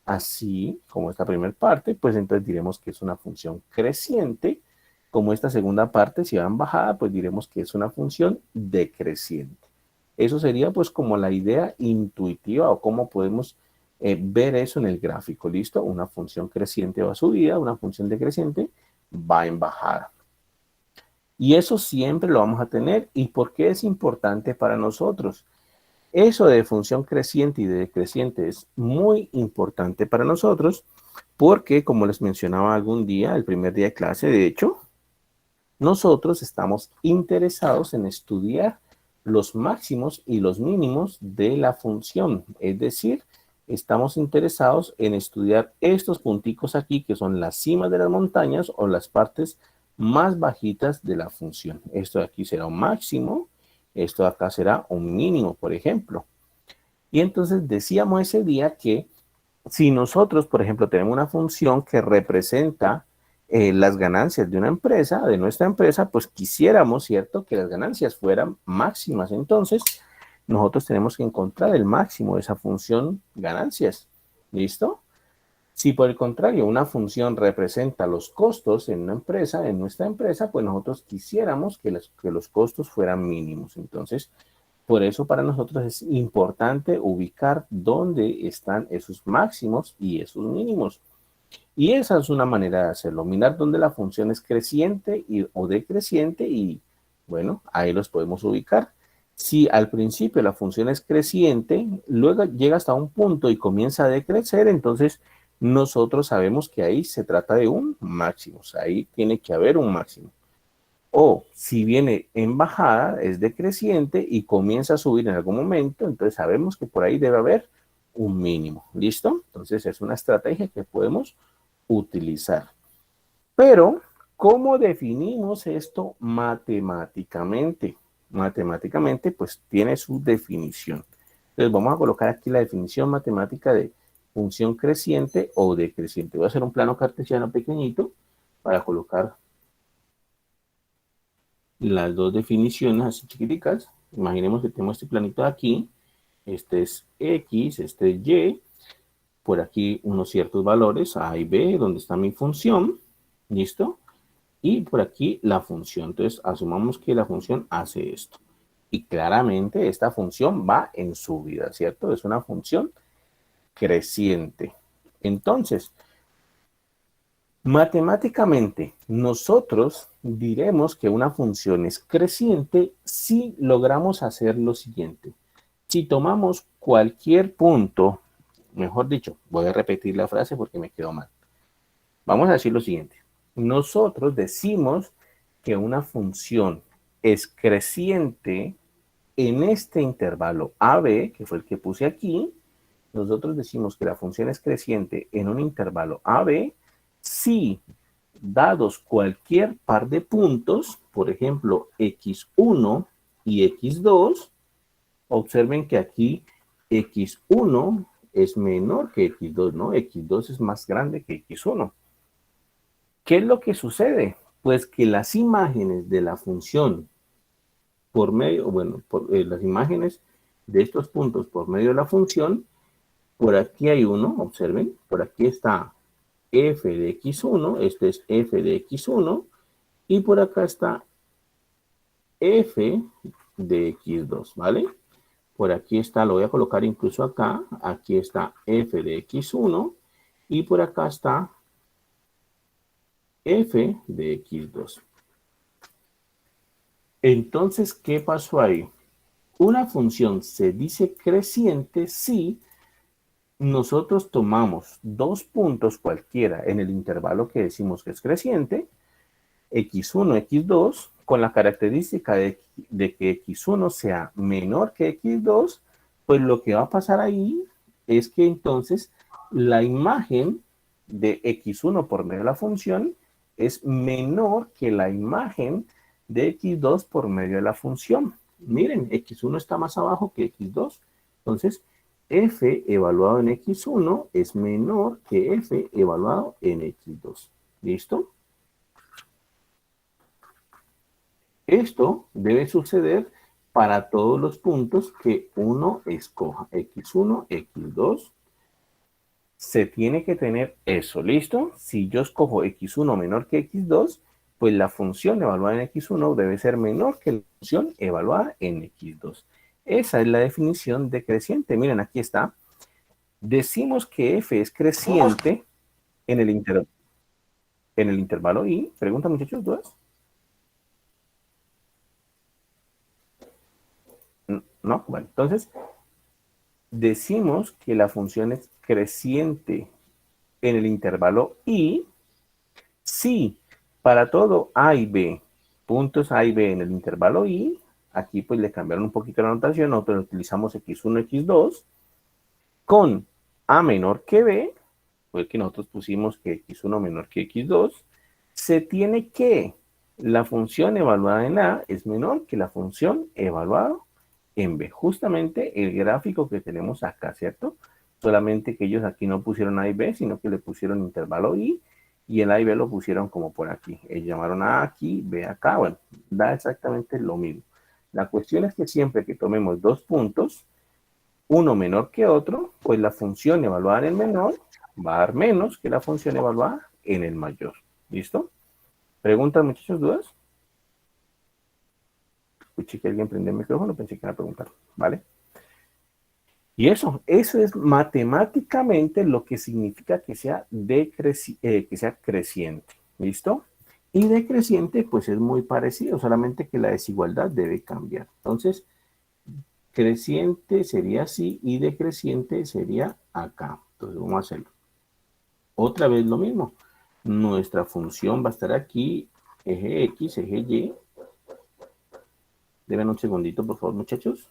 así como esta primera parte, pues entonces diremos que es una función creciente. Como esta segunda parte, si va en bajada, pues diremos que es una función decreciente. Eso sería pues como la idea intuitiva o cómo podemos ver eso en el gráfico. ¿Listo? Una función creciente va a subida, una función decreciente va en bajada. Y eso siempre lo vamos a tener. ¿Y por qué es importante para nosotros? Eso de función creciente y de decreciente es muy importante para nosotros Porque, como les mencionaba algún día, el primer día de clase, de hecho, nosotros estamos interesados en estudiar los máximos y los mínimos de la función. Es decir, estamos interesados en estudiar estos punticos aquí, que son las cimas de las montañas o las partes más bajitas de la función. Esto de aquí será un máximo, esto de acá será un mínimo, por ejemplo. Y entonces decíamos ese día que si nosotros, por ejemplo, tenemos una función que representa las ganancias de una empresa, de nuestra empresa, pues quisiéramos, ¿cierto?, que las ganancias fueran máximas. Entonces, nosotros tenemos que encontrar el máximo de esa función ganancias. ¿Listo? Si por el contrario una función representa los costos en una empresa, en nuestra empresa, pues nosotros quisiéramos que los costos fueran mínimos. Entonces, por eso para nosotros es importante ubicar dónde están esos máximos y esos mínimos. Y esa es una manera de hacerlo, mirar dónde la función es creciente o decreciente y bueno, ahí los podemos ubicar. Si al principio la función es creciente, luego llega hasta un punto y comienza a decrecer, entonces nosotros sabemos que ahí se trata de un máximo, o sea, ahí tiene que haber un máximo. O si viene en bajada, es decreciente y comienza a subir en algún momento, entonces sabemos que por ahí debe haber un mínimo. ¿Listo? Entonces es una estrategia que podemos utilizar. Pero, ¿cómo definimos esto matemáticamente? Matemáticamente, pues tiene su definición. Entonces vamos a colocar aquí la definición matemática de función creciente o decreciente. Voy a hacer un plano cartesiano pequeñito para colocar las dos definiciones así chiquiticas. Imaginemos que tenemos este planito de aquí. Este es X, este es Y. Por aquí unos ciertos valores, A y B, donde está mi función. ¿Listo? Y por aquí la función. Entonces, asumamos que la función hace esto. Y claramente esta función va en subida, ¿cierto? Es una función creciente. Entonces, matemáticamente, nosotros diremos que una función es creciente si logramos hacer lo siguiente. Si tomamos cualquier punto, mejor dicho, voy a repetir la frase porque me quedó mal. Vamos a decir lo siguiente. Nosotros decimos que una función es creciente en este intervalo AB, que fue el que puse aquí. Nosotros decimos que la función es creciente en un intervalo AB si dados cualquier par de puntos, por ejemplo, x1 y x2, observen que aquí x1 es menor que x2, ¿no? x2 es más grande que x1. ¿Qué es lo que sucede? Pues que las imágenes de la función por medio, bueno, las imágenes de estos puntos por medio de la función, por aquí hay uno, observen, por aquí está f de x1, este es f de x1, y por acá está f de x2, ¿vale? Por aquí está, lo voy a colocar incluso acá, aquí está f de x1, y por acá está f de x2. Entonces, ¿qué pasó ahí? Una función se dice creciente si nosotros tomamos dos puntos cualquiera en el intervalo que decimos que es creciente, x1, x2, con la característica de que x1 sea menor que x2, pues lo que va a pasar ahí es que entonces la imagen de x1 por medio de la función es menor que la imagen de x2 por medio de la función. Miren, x1 está más abajo que x2. Entonces, f evaluado en x1 es menor que f evaluado en x2. ¿Listo? Esto debe suceder para todos los puntos que uno escoja. x1, x2. Se tiene que tener eso, ¿listo? Si yo escojo x1 menor que x2, pues la función evaluada en x1 debe ser menor que la función evaluada en x2. Esa es la definición de creciente. Miren, aquí está. Decimos que f es creciente en el, en el intervalo y, pregunta muchachos, ¿dudas? No, bueno, entonces decimos que la función es creciente en el intervalo I si para todo A y B, puntos A y B en el intervalo I, aquí pues le cambiaron un poquito la notación, nosotros utilizamos X1, X2, con A menor que B, fue que nosotros pusimos que X1 menor que X2, se tiene que la función evaluada en A es menor que la función evaluada en B. Justamente el gráfico que tenemos acá, ¿cierto? Solamente que ellos aquí no pusieron A y B, sino que le pusieron intervalo I, y el A y B lo pusieron como por aquí. Ellos llamaron A aquí, B acá. Bueno, da exactamente lo mismo. La cuestión es que siempre que tomemos dos puntos, uno menor que otro, pues la función evaluada en el menor va a dar menos que la función evaluada en el mayor. ¿Listo? ¿Preguntas, muchachos, dudas? Escuché que alguien prendió el micrófono, pensé que iba a preguntar, ¿vale? Y eso es matemáticamente lo que significa que sea, que sea creciente, ¿listo? Y decreciente, pues es muy parecido, solamente que la desigualdad debe cambiar. Entonces, creciente sería así y decreciente sería acá. Entonces, vamos a hacerlo. Otra vez lo mismo. Nuestra función va a estar aquí, eje X, eje Y. Deben un segundito, por favor, muchachos.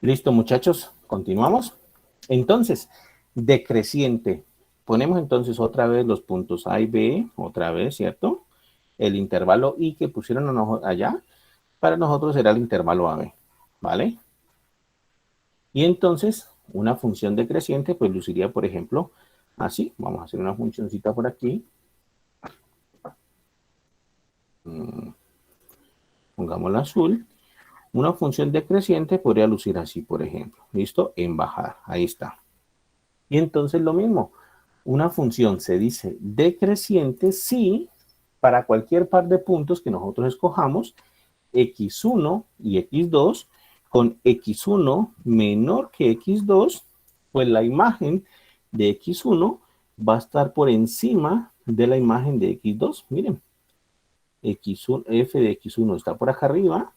Listo, muchachos, continuamos. Entonces, decreciente. Ponemos entonces otra vez los puntos A y B, otra vez, ¿cierto? El intervalo I que pusieron allá, para nosotros será el intervalo AB, ¿vale? Y entonces, una función decreciente, pues luciría, por ejemplo, así. Vamos a hacer una funcioncita por aquí. Pongámosla azul. Una función decreciente podría lucir así, por ejemplo. ¿Listo? En bajar. Ahí está. Y entonces lo mismo. Una función se dice decreciente si para cualquier par de puntos que nosotros escojamos, x1 y x2 con x1 menor que x2, pues la imagen de x1 va a estar por encima de la imagen de x2. Miren, x1, f de x1 está por acá arriba,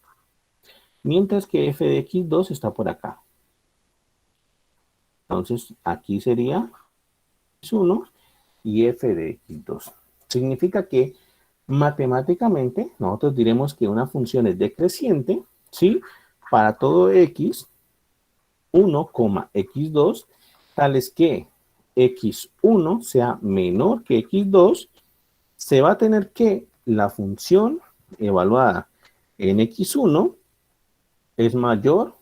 mientras que f de x2 está por acá. Entonces, aquí sería x1 y f de x2. Significa que matemáticamente nosotros diremos que una función es decreciente, ¿sí? Para todo x, 1, x2, tales que x1 sea menor que x2, se va a tener que la función evaluada en x1 es mayor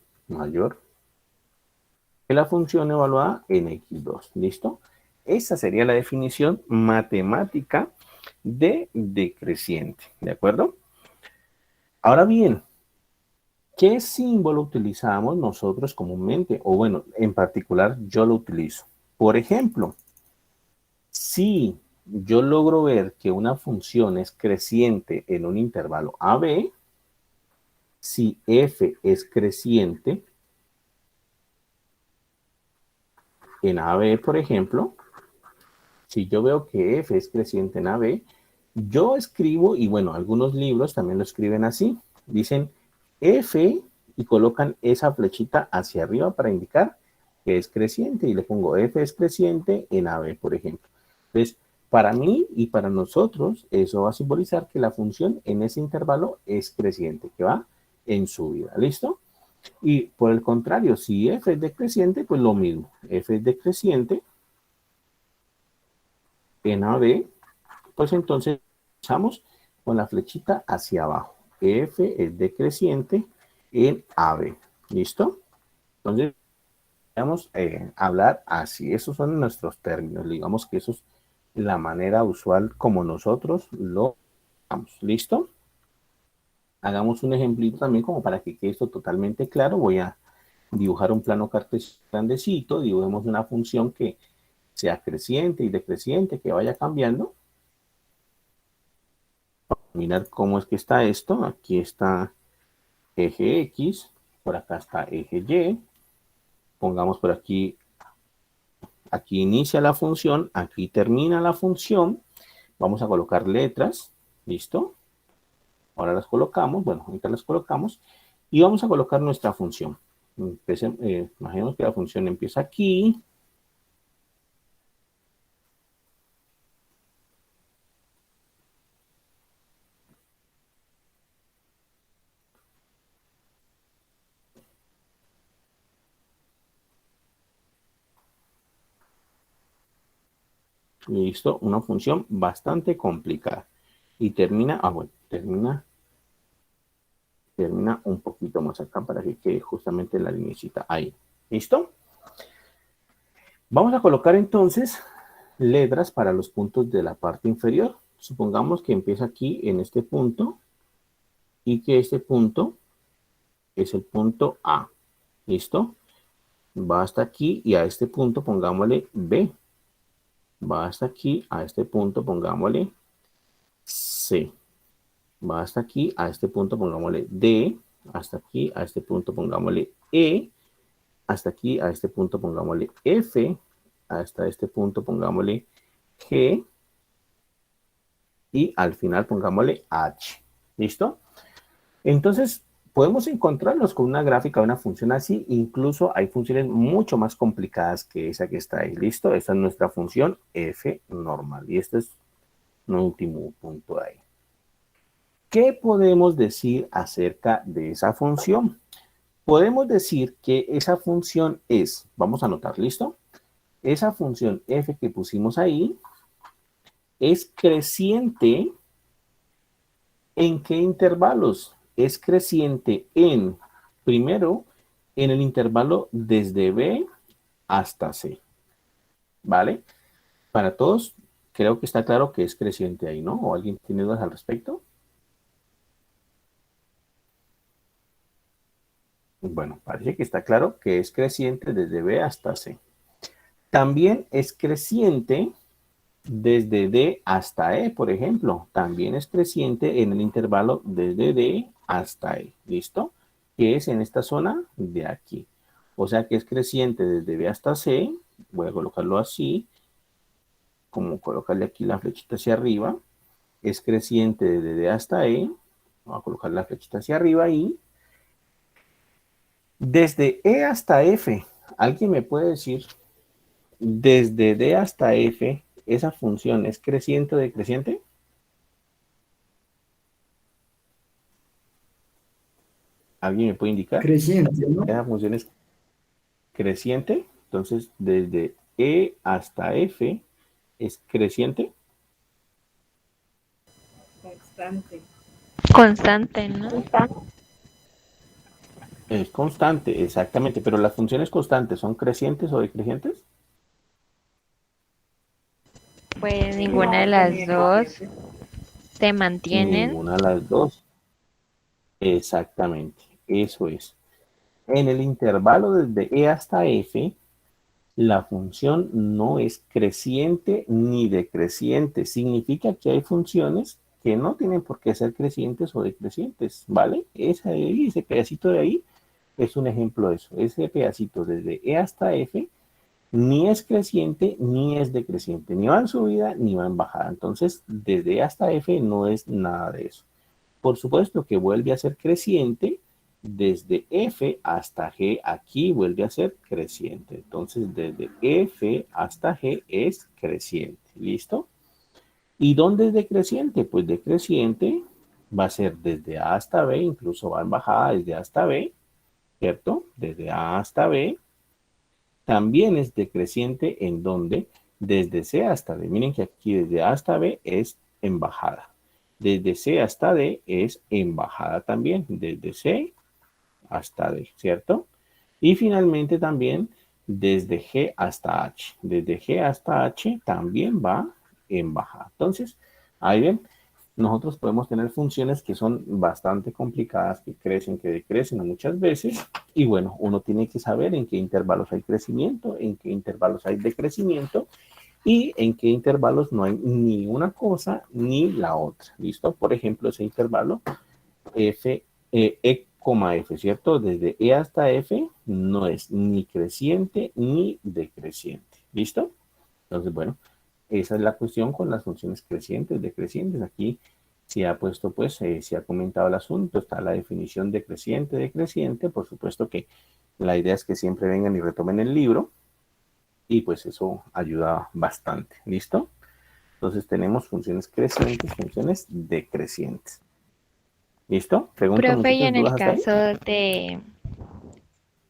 que la función evaluada en x2. ¿Listo? Esa sería la definición matemática de decreciente. ¿De acuerdo? Ahora bien, ¿qué símbolo utilizamos nosotros comúnmente? O bueno, en particular yo lo utilizo. Por ejemplo, si yo logro ver que una función es creciente en un intervalo AB, si f es creciente en AB, por ejemplo, si yo veo que f es creciente en AB, yo escribo, y bueno, algunos libros también lo escriben así, dicen f y colocan esa flechita hacia arriba para indicar que es creciente, y le pongo f es creciente en AB, por ejemplo. Entonces, para mí y para nosotros, eso va a simbolizar que la función en ese intervalo es creciente, que va en subida. ¿Listo? Y por el contrario, si f es decreciente, pues lo mismo. F es decreciente en AB, pues entonces empezamos con la flechita hacia abajo. F es decreciente en AB. ¿Listo? Entonces, vamos a hablar así. Esos son nuestros términos. Digamos que eso es la manera usual como nosotros lo hagamos. ¿Listo? Hagamos un ejemplito también como para que quede esto totalmente claro. Voy a dibujar un plano cartesiano grandecito. Dibujemos una función que sea creciente y decreciente, que vaya cambiando. Mirar cómo es que está esto. Aquí está eje X, por acá está eje Y. Pongamos por aquí, aquí inicia la función, aquí termina la función. Vamos a colocar letras, ¿listo? Ahora las colocamos, bueno, ahorita las colocamos y vamos a colocar nuestra función. Imaginemos que la función empieza aquí. Listo, una función bastante complicada. Y termina, bueno, termina un poquito más acá para que quede justamente la linecita ahí. ¿Listo? Vamos a colocar entonces letras para los puntos de la parte inferior. Supongamos que empieza aquí en este punto y que este punto es el punto A. ¿Listo? Va hasta aquí y a este punto pongámosle B. Va hasta aquí, a este punto pongámosle C. Va hasta aquí, a este punto pongámosle D. Hasta aquí, a este punto pongámosle E. Hasta aquí, a este punto pongámosle F. Hasta este punto pongámosle G. Y al final pongámosle H. ¿Listo? Entonces, podemos encontrarnos con una gráfica de una función así. Incluso hay funciones mucho más complicadas que esa que está ahí. ¿Listo? Esta es nuestra función f normal. Y este es nuestro último punto ahí. ¿Qué podemos decir acerca de esa función? Podemos decir que esa función es, vamos a anotar, ¿listo? Esa función f que pusimos ahí es creciente. ¿En qué intervalos? Es creciente en, primero, en el intervalo desde B hasta C. ¿Vale? Para todos, creo que está claro que es creciente ahí, ¿no? ¿O alguien tiene dudas al respecto? Bueno, parece que está claro que es creciente desde B hasta C. También es creciente desde D hasta E, por ejemplo. También es creciente en el intervalo desde D hasta E. ¿Listo? que es en esta zona de aquí. O sea que es creciente desde B hasta C. Voy a colocarlo así, como colocarle aquí la flechita hacia arriba. Es creciente desde D hasta E. Voy a colocar la flechita hacia arriba y desde E hasta F. ¿Alguien me puede decir desde D hasta F esa función es creciente o decreciente? ¿Alguien me puede indicar? Creciente, ¿no? Esa función es creciente. Entonces, desde E hasta F es creciente. Constante. Constante, ¿no? Es constante, exactamente. Pero las funciones constantes son crecientes o decrecientes. Pues ninguna de No, las teniendo dos que se mantienen. Ninguna de las dos. Exactamente, eso es. En el intervalo desde E hasta F, la función no es creciente ni decreciente. Significa que hay funciones que no tienen por qué ser crecientes o decrecientes, ¿vale? Ese pedacito de ahí es un ejemplo de eso. Ese pedacito desde E hasta F ni es creciente ni es decreciente. Ni va en subida ni va en bajada. Entonces, desde E hasta F no es nada de eso. Por supuesto que vuelve a ser creciente desde F hasta G, aquí vuelve a ser creciente. Entonces, desde F hasta G es creciente. ¿Listo? ¿Y dónde es decreciente? Pues decreciente va a ser desde A hasta B, incluso va en bajada desde A hasta B, ¿cierto? Desde A hasta B. También es decreciente en donde desde C hasta D. Miren que aquí desde A hasta B es en bajada. Desde C hasta D es en bajada también. Desde C hasta D, ¿cierto? Y finalmente también desde G hasta H. Desde G hasta H también va en bajada. Entonces, ahí ven, nosotros podemos tener funciones que son bastante complicadas, que crecen, que decrecen muchas veces. Y bueno, uno tiene que saber en qué intervalos hay crecimiento, en qué intervalos hay decrecimiento y en qué intervalos no hay ni una cosa ni la otra. ¿Listo? Por ejemplo, ese intervalo F, F, ¿cierto? Desde E hasta F no es ni creciente ni decreciente. ¿Listo? Entonces, bueno, esa es la cuestión con las funciones crecientes, decrecientes. Aquí se ha puesto, pues, se ha comentado el asunto, está la definición de creciente, decreciente. Por supuesto que la idea es que siempre vengan y retomen el libro y pues eso ayuda bastante. ¿Listo? Entonces tenemos funciones crecientes, funciones decrecientes. ¿Listo? Preguntas, Profe, y muchachos, dudas hasta ahí.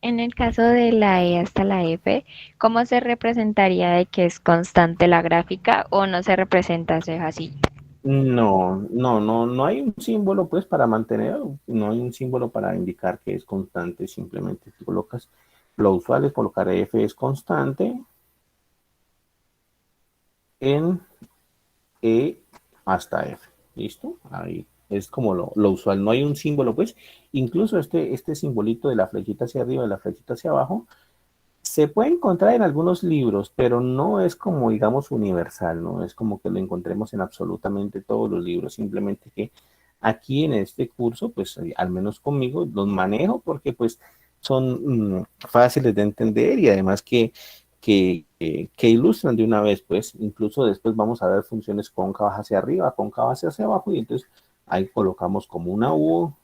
en el caso de la E hasta la F, ¿cómo se representaría de que es constante la gráfica o no se representa, eso es así? No hay un símbolo pues para mantener, no hay un símbolo para indicar que es constante, simplemente si colocas, lo usual es colocar F es constante en E hasta F, ¿listo? Ahí es como lo usual, no hay un símbolo pues, incluso este simbolito de la flechita hacia arriba y la flechita hacia abajo, se puede encontrar en algunos libros, pero no es como, digamos, universal, ¿no? Es como que lo encontremos en absolutamente todos los libros, simplemente que aquí en este curso, pues al menos conmigo, los manejo porque pues son fáciles de entender y además que ilustran de una vez, pues incluso después vamos a ver funciones cóncavas hacia arriba, cóncavas hacia abajo y entonces ahí colocamos como una U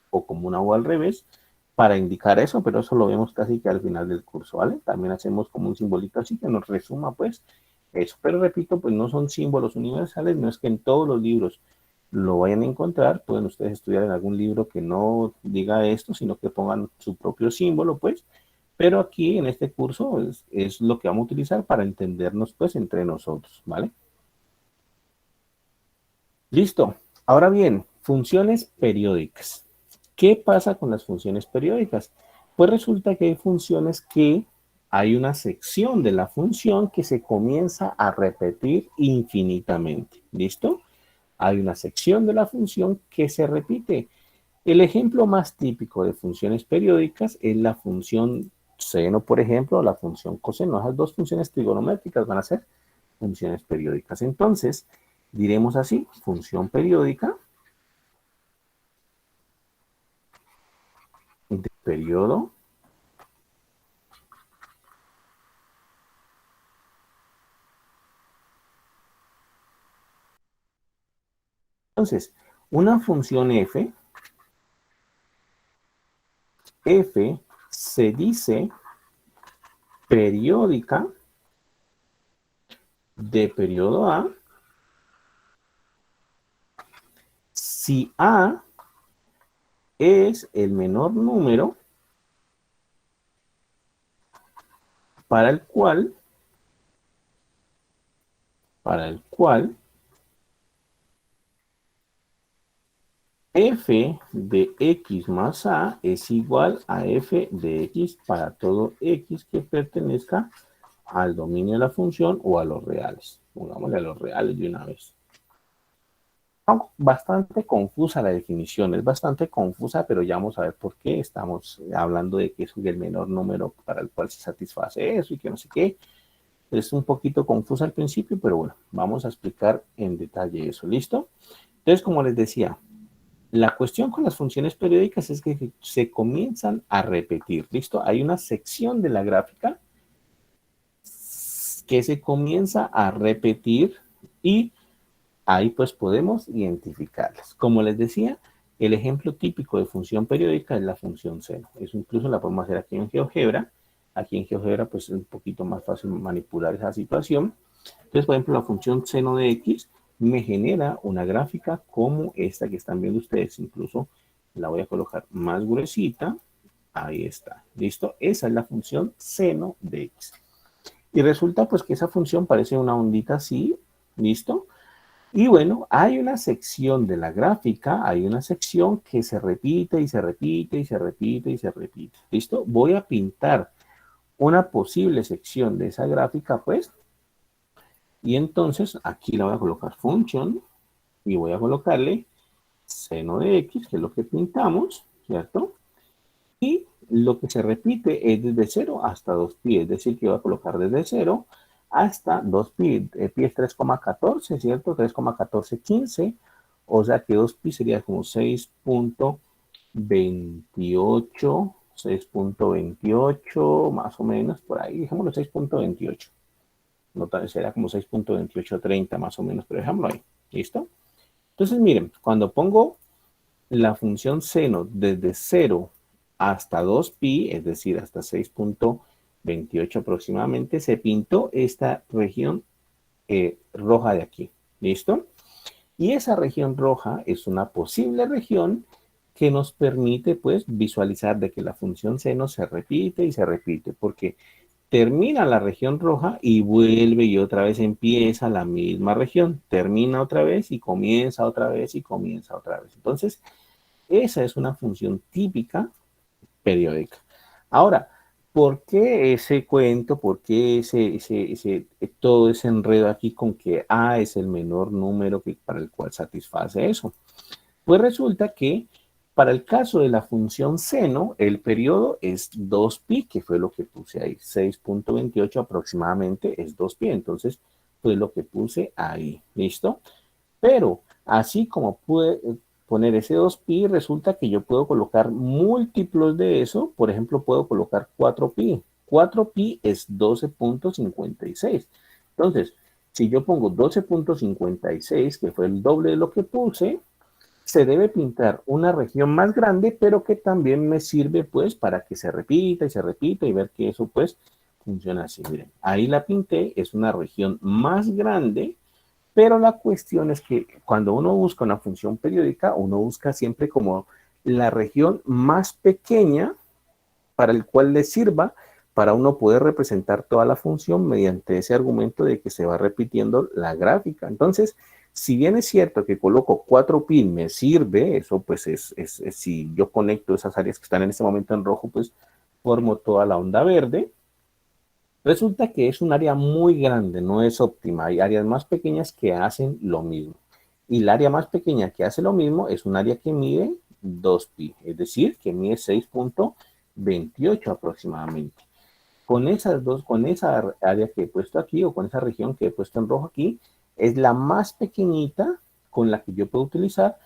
o como una U al revés para indicar eso, pero eso lo vemos casi que al final del curso, ¿vale? También hacemos como un simbolito así que nos resuma, pues, eso. Pero repito, pues no son símbolos universales, no es que en todos los libros lo vayan a encontrar, pueden ustedes estudiar en algún libro que no diga esto, sino que pongan su propio símbolo, pues, pero aquí en este curso es lo que vamos a utilizar para entendernos, pues, entre nosotros, ¿vale? Listo. Ahora bien, funciones periódicas. ¿Qué pasa con las funciones periódicas? Pues resulta que hay funciones que hay una sección de la función que se comienza a repetir infinitamente. ¿Listo? Hay una sección de la función que se repite. El ejemplo más típico de funciones periódicas es la función seno, por ejemplo, o la función coseno. Esas dos funciones trigonométricas van a ser funciones periódicas. Entonces, diremos así, función periódica de periodo entonces una función f se dice periódica de periodo A si A es el menor número para el cual f de x más a es igual a f de x para todo x que pertenezca al dominio de la función o a los reales. Pongámosle a los reales de una vez. Bastante confusa la definición, es bastante confusa, pero ya vamos a ver por qué estamos hablando de que es el menor número para el cual se satisface eso y que no sé qué. Es un poquito confusa al principio, pero bueno, vamos a explicar en detalle eso. ¿Listo? Entonces, como les decía, la cuestión con las funciones periódicas es que se comienzan a repetir. ¿Listo? Hay una sección de la gráfica que se comienza a repetir y ahí pues podemos identificarlas. Como les decía, el ejemplo típico de función periódica es la función seno. Eso incluso la podemos hacer aquí en GeoGebra. Aquí en GeoGebra pues es un poquito más fácil manipular esa situación. Entonces, por ejemplo, la función seno de x me genera una gráfica como esta que están viendo ustedes. Incluso la voy a colocar más gruesita. Ahí está. ¿Listo? Esa es la función seno de x. Y resulta pues que esa función parece una ondita así. ¿Listo? Y bueno, hay una sección de la gráfica, hay una sección que se repite y se repite y se repite y se repite. ¿Listo? Voy a pintar una posible sección de esa gráfica, pues, y entonces aquí la voy a colocar function y voy a colocarle seno de x, que es lo que pintamos, ¿cierto? Y lo que se repite es desde 0 hasta 2pi, es decir, que voy a colocar desde 0 hasta 2pi. Pi es 3,14, ¿cierto? 3,1415, o sea que 2pi sería como 6,28, 6,28, más o menos, por ahí, dejémoslo 6,28. No, será como 6,2830 más o menos, pero dejémoslo ahí. ¿Listo? Entonces, miren, cuando pongo la función seno desde 0 hasta 2pi, es decir, hasta 6,28 aproximadamente, se pintó esta región roja de aquí. ¿Listo? Y esa región roja es una posible región que nos permite, pues, visualizar de que la función seno se repite y se repite, porque termina la región roja y vuelve y otra vez empieza la misma región. Termina otra vez y comienza otra vez y comienza otra vez. Entonces, esa es una función típica periódica. Ahora, ¿por qué ese cuento? ¿Por qué todo ese enredo aquí con que A es el menor número para el cual satisface eso? Pues resulta que para el caso de la función seno, el periodo es 2pi, que fue lo que puse ahí. 6,28 aproximadamente es 2pi. Entonces, fue lo que puse ahí. ¿Listo? Pero así como pude poner ese 2pi, resulta que yo puedo colocar múltiplos de eso. Por ejemplo, puedo colocar 4pi. 4pi es 12,56. Entonces, si yo pongo 12,56, que fue el doble de lo que puse, se debe pintar una región más grande, pero que también me sirve pues para que se repita y se repita y ver que eso pues funciona así. Miren, ahí la pinté, es una región más grande, pero la cuestión es que cuando uno busca una función periódica, uno busca siempre como la región más pequeña para el cual le sirva para uno poder representar toda la función mediante ese argumento de que se va repitiendo la gráfica. Entonces, si bien es cierto que coloco 4pi me sirve, eso pues es si yo conecto esas áreas que están en este momento en rojo, pues formo toda la onda verde. Resulta que es un área muy grande, no es óptima. Hay áreas más pequeñas que hacen lo mismo. Y la área más pequeña que hace lo mismo es un área que mide 2pi, es decir, que mide 6,28 aproximadamente. Con esa área que he puesto aquí o con esa región que he puesto en rojo aquí, es la más pequeñita con la que yo puedo utilizar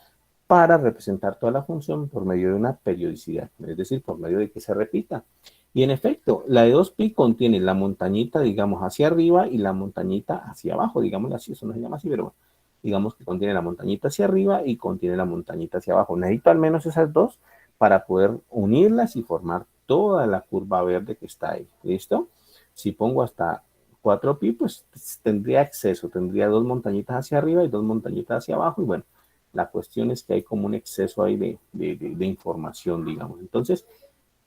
para representar toda la función por medio de una periodicidad, es decir, por medio de que se repita. Y en efecto, la de 2pi contiene la montañita, digamos, hacia arriba y la montañita hacia abajo, digamos así, eso no se llama así, pero bueno, digamos que contiene la montañita hacia arriba y contiene la montañita hacia abajo. Necesito al menos esas dos para poder unirlas y formar toda la curva verde que está ahí. ¿Listo? Si pongo hasta 4pi, pues tendría exceso, tendría dos montañitas hacia arriba y dos montañitas hacia abajo, y bueno, la cuestión es que hay como un exceso ahí de información, digamos. Entonces,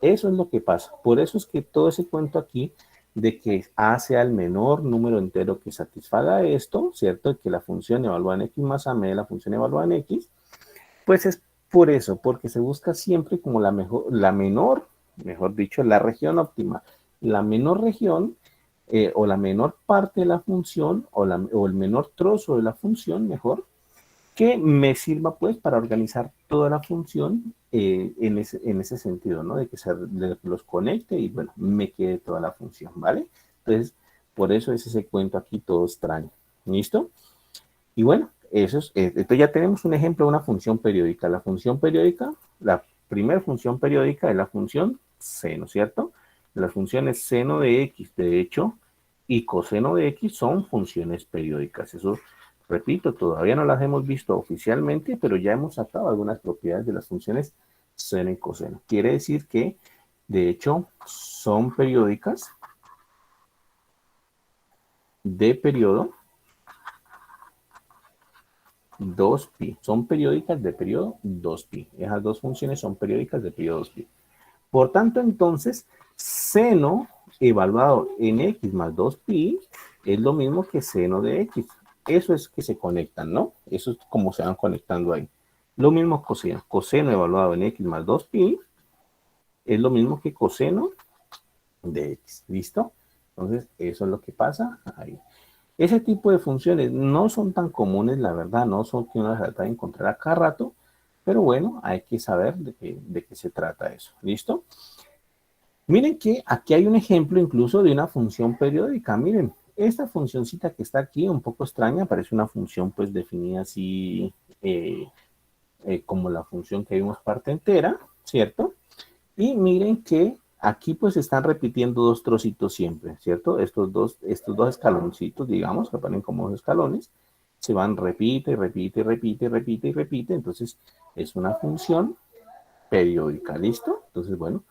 eso es lo que pasa. Por eso es que todo ese cuento aquí de que A sea el menor número entero que satisfaga esto, ¿cierto? Que la función evalúa en X más A me dé la función evalúa en X, pues es por eso, porque se busca siempre como mejor dicho, la región óptima. La menor región o la menor parte de la función o el menor trozo de la función, mejor, que me sirva pues para organizar toda la función en ese sentido, ¿no? De que los conecte y bueno, me quede toda la función, ¿vale? Entonces, por eso es ese cuento aquí todo extraño. ¿Listo? Y bueno, entonces ya tenemos un ejemplo de una función periódica. La función periódica, la primera función periódica es la función seno, ¿cierto? Las funciones seno de x, de hecho, y coseno de x son funciones periódicas. Eso, repito, todavía no las hemos visto oficialmente, pero ya hemos sacado algunas propiedades de las funciones seno y coseno. Quiere decir que, de hecho, son periódicas de periodo 2pi. Son periódicas de periodo 2pi. Esas dos funciones son periódicas de periodo 2pi. Por tanto, entonces, seno evaluado en x más 2pi es lo mismo que seno de x. Eso es que se conectan, ¿no? Eso es como se van conectando ahí. Lo mismo coseno. Coseno evaluado en x más 2pi es lo mismo que coseno de x. ¿Listo? Entonces, eso es lo que pasa ahí. Ese tipo de funciones no son tan comunes, la verdad, no son que uno las trata de encontrar a cada rato, pero bueno, hay que saber de qué se trata eso. ¿Listo? Miren que aquí hay un ejemplo incluso de una función periódica. Miren, esta funcioncita que está aquí, un poco extraña, parece una función pues definida así como la función que vimos parte entera, ¿cierto? Y miren que aquí pues están repitiendo dos trocitos siempre, ¿cierto? Estos dos escaloncitos, digamos, que ponen como dos escalones, se van repite, repite, repite, repite y repite. Entonces es una función periódica, ¿listo? Entonces, bueno,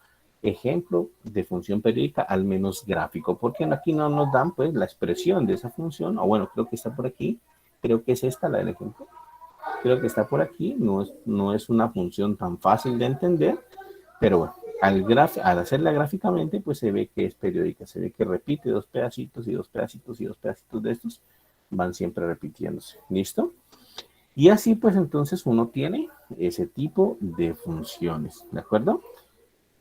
ejemplo de función periódica, al menos gráfico, porque aquí no nos dan pues la expresión de esa función, o bueno, creo que está por aquí, creo que es esta la del ejemplo, creo que está por aquí, no es una función tan fácil de entender, pero bueno, al hacerla gráficamente, pues se ve que es periódica, se ve que repite dos pedacitos y dos pedacitos y dos pedacitos de estos, van siempre repitiéndose, ¿listo? Y así pues entonces uno tiene ese tipo de funciones, ¿de acuerdo?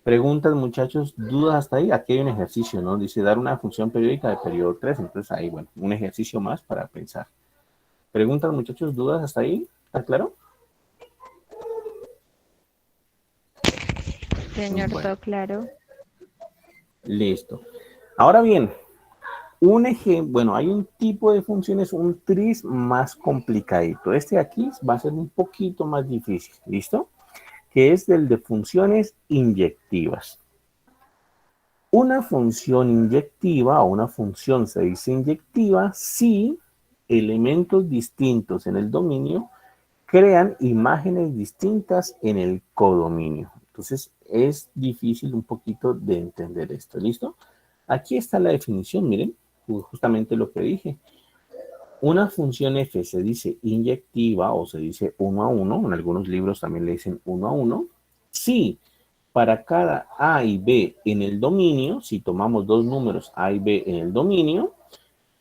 Preguntas, muchachos, dudas hasta ahí. Aquí hay un ejercicio, ¿no? Dice dar una función periódica de periodo 3, entonces ahí, bueno, un ejercicio más para pensar. Preguntas, muchachos, dudas hasta ahí, ¿está claro? Señor, Bueno, todo claro. listo. Ahora bien, un ejemplo, bueno, hay un tipo de funciones, un tris más complicadito. Este de aquí va a ser un poquito más difícil, ¿listo? Que es el de funciones inyectivas. Una función inyectiva o una función se dice inyectiva si elementos distintos en el dominio crean imágenes distintas en el codominio. Entonces es difícil un poquito de entender esto. ¿Listo? Aquí está la definición, miren, justamente lo que dije. Una función f se dice inyectiva o se dice 1 a 1, en algunos libros también le dicen 1 a 1, si para cada a y b en el dominio, si tomamos dos números a y b en el dominio,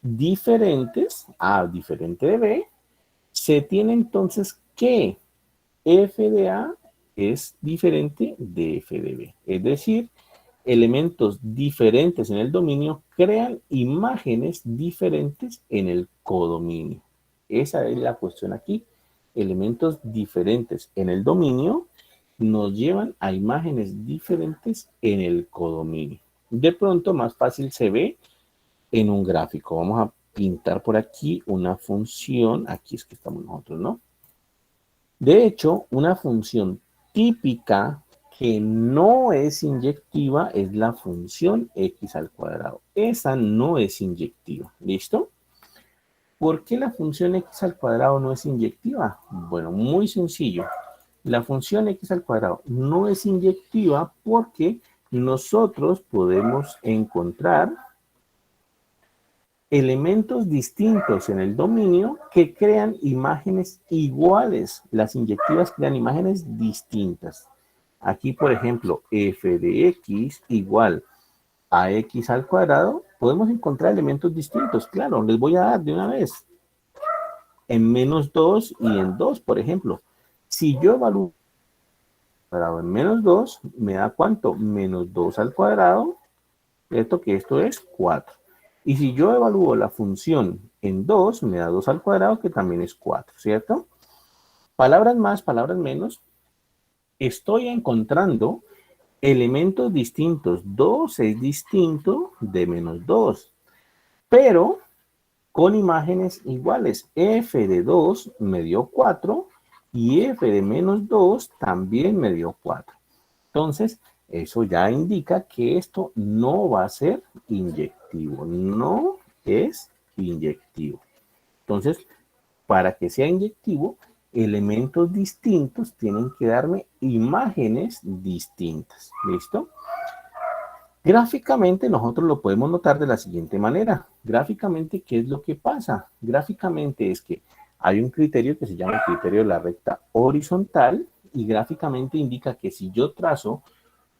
diferentes, a diferente de b, se tiene entonces que f de a es diferente de f de b. Es decir, elementos diferentes en el dominio crean imágenes diferentes en el codominio. Esa es la cuestión aquí. Elementos diferentes en el dominio nos llevan a imágenes diferentes en el codominio. De pronto más fácil se ve en un gráfico. Vamos a pintar por aquí una función. Aquí es que estamos nosotros, ¿no? De hecho, una función típica que no es inyectiva es la función x al cuadrado. Esa no es inyectiva. ¿Listo? ¿Por qué la función x al cuadrado no es inyectiva? Bueno, muy sencillo. La función x al cuadrado no es inyectiva porque nosotros podemos encontrar elementos distintos en el dominio que crean imágenes iguales. Las inyectivas crean imágenes distintas. Aquí, por ejemplo, f de x igual a x al cuadrado, podemos encontrar elementos distintos. Claro, les voy a dar de una vez. En menos 2 y en 2, por ejemplo. Si yo evalúo cuadrado en menos 2, me da ¿cuánto? Menos 2 al cuadrado, ¿cierto? Que esto es 4. Y si yo evalúo la función en 2, me da 2 al cuadrado, que también es 4, ¿cierto? Palabras más, palabras menos. Estoy encontrando elementos distintos. 2 es distinto de menos 2, pero con imágenes iguales. F de 2 me dio 4 y f de menos 2 también me dio 4. Entonces, eso ya indica que esto no va a ser inyectivo. No es inyectivo. Entonces, para que sea inyectivo, elementos distintos tienen que darme imágenes distintas. ¿Listo? Gráficamente nosotros lo podemos notar de la siguiente manera. Gráficamente, ¿qué es lo que pasa? Gráficamente es que hay un criterio que se llama el criterio de la recta horizontal y gráficamente indica que si yo trazo,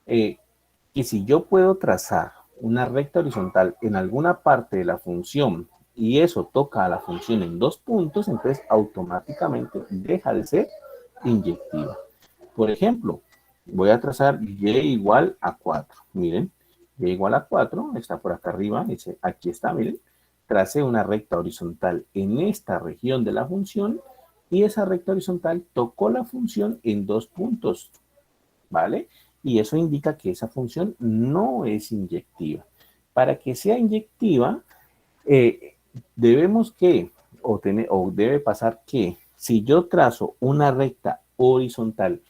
que si yo puedo trazar una recta horizontal en alguna parte de la función y eso toca a la función en 2 puntos, entonces automáticamente deja de ser inyectiva. Por ejemplo, voy a trazar y igual a 4. Miren, y igual a 4, está por acá arriba, dice, aquí está, miren. Tracé una recta horizontal en esta región de la función y esa recta horizontal tocó la función en 2 puntos, ¿vale? Y eso indica que esa función no es inyectiva. Para que sea inyectiva, debemos que, o debe pasar que, si yo trazo una recta horizontal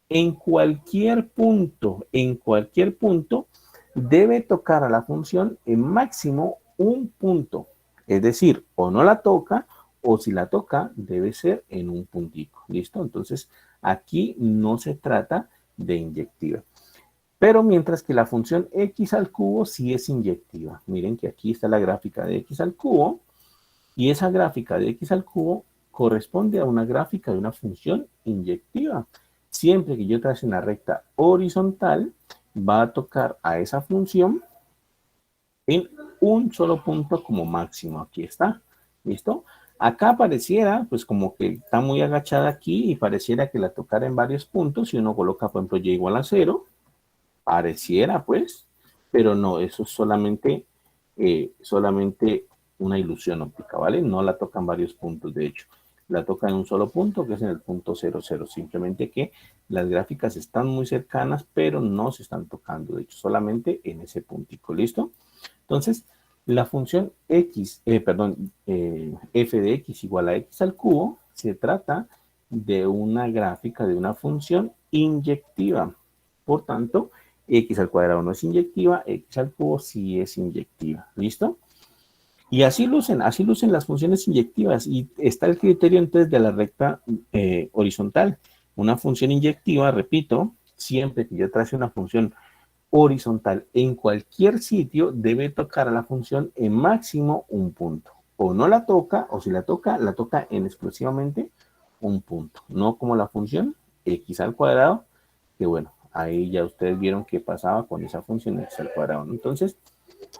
en cualquier punto, debe tocar a la función en máximo un punto. Es decir, o no la toca, o si la toca, debe ser en un puntico. ¿Listo? Entonces, aquí no se trata de inyectiva. Pero mientras que la función x al cubo sí es inyectiva. Miren que aquí está la gráfica de x al cubo, y esa gráfica de x al cubo corresponde a una gráfica de una función inyectiva. Siempre que yo trace una recta horizontal, va a tocar a esa función en un solo punto como máximo. Aquí está. ¿Listo? Acá pareciera, pues como que está muy agachada aquí y pareciera que la tocara en varios puntos. Si uno coloca, por ejemplo, y igual a 0, pareciera, pues, pero no, eso es solamente una ilusión óptica, ¿vale? No la tocan varios puntos, de hecho. La toca en un solo punto, que es en el punto 0, 0. Simplemente que las gráficas están muy cercanas, pero no se están tocando, de hecho, solamente en ese puntico, ¿listo? Entonces, la función f de x igual a x al cubo, se trata de una gráfica de una función inyectiva. Por tanto, x al cuadrado no es inyectiva, x al cubo sí es inyectiva. ¿Listo? Y así lucen las funciones inyectivas. Y está el criterio entonces de la recta horizontal. Una función inyectiva, repito, siempre que yo trace una función horizontal en cualquier sitio, debe tocar a la función en máximo un punto. O no la toca, o si la toca en exclusivamente un punto. No como la función x al cuadrado, que bueno, ahí ya ustedes vieron qué pasaba con esa función x al cuadrado, ¿no? Entonces,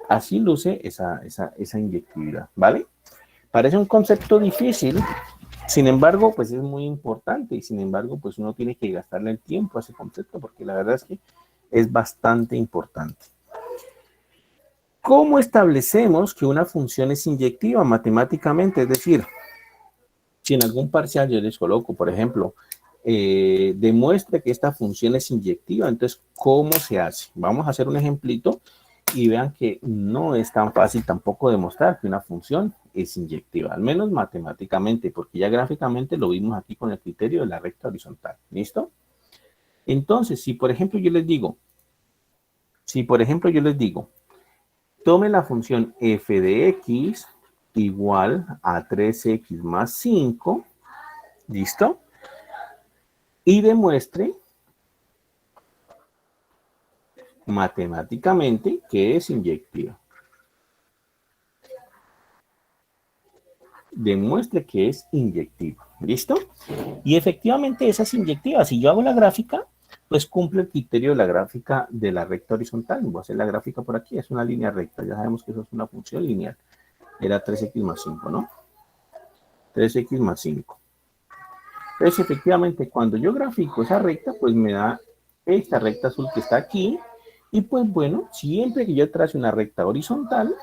así luce esa inyectividad, ¿vale? Parece un concepto difícil, sin embargo, pues es muy importante y sin embargo, pues uno tiene que gastarle el tiempo a ese concepto porque la verdad es que es bastante importante. ¿Cómo establecemos que una función es inyectiva matemáticamente? Es decir, si en algún parcial yo les coloco, por ejemplo, demuestre que esta función es inyectiva, entonces, ¿cómo se hace? Vamos a hacer un ejemplito y vean que no es tan fácil tampoco demostrar que una función es inyectiva, al menos matemáticamente, porque ya gráficamente lo vimos aquí con el criterio de la recta horizontal. ¿Listo? Entonces, si por ejemplo yo les digo, tome la función f de x igual a 3x más 5, ¿listo? Y demuestre matemáticamente que es inyectiva. Demuestre que es inyectiva. ¿Listo? Y efectivamente esa es inyectiva. Si yo hago la gráfica, pues cumple el criterio de la gráfica de la recta horizontal. Voy a hacer la gráfica por aquí. Es una línea recta. Ya sabemos que eso es una función lineal. Era 3x más 5, ¿no? 3x más 5. Entonces, efectivamente, cuando yo grafico esa recta, pues me da esta recta azul que está aquí. Y pues bueno, siempre que yo trace una recta horizontal,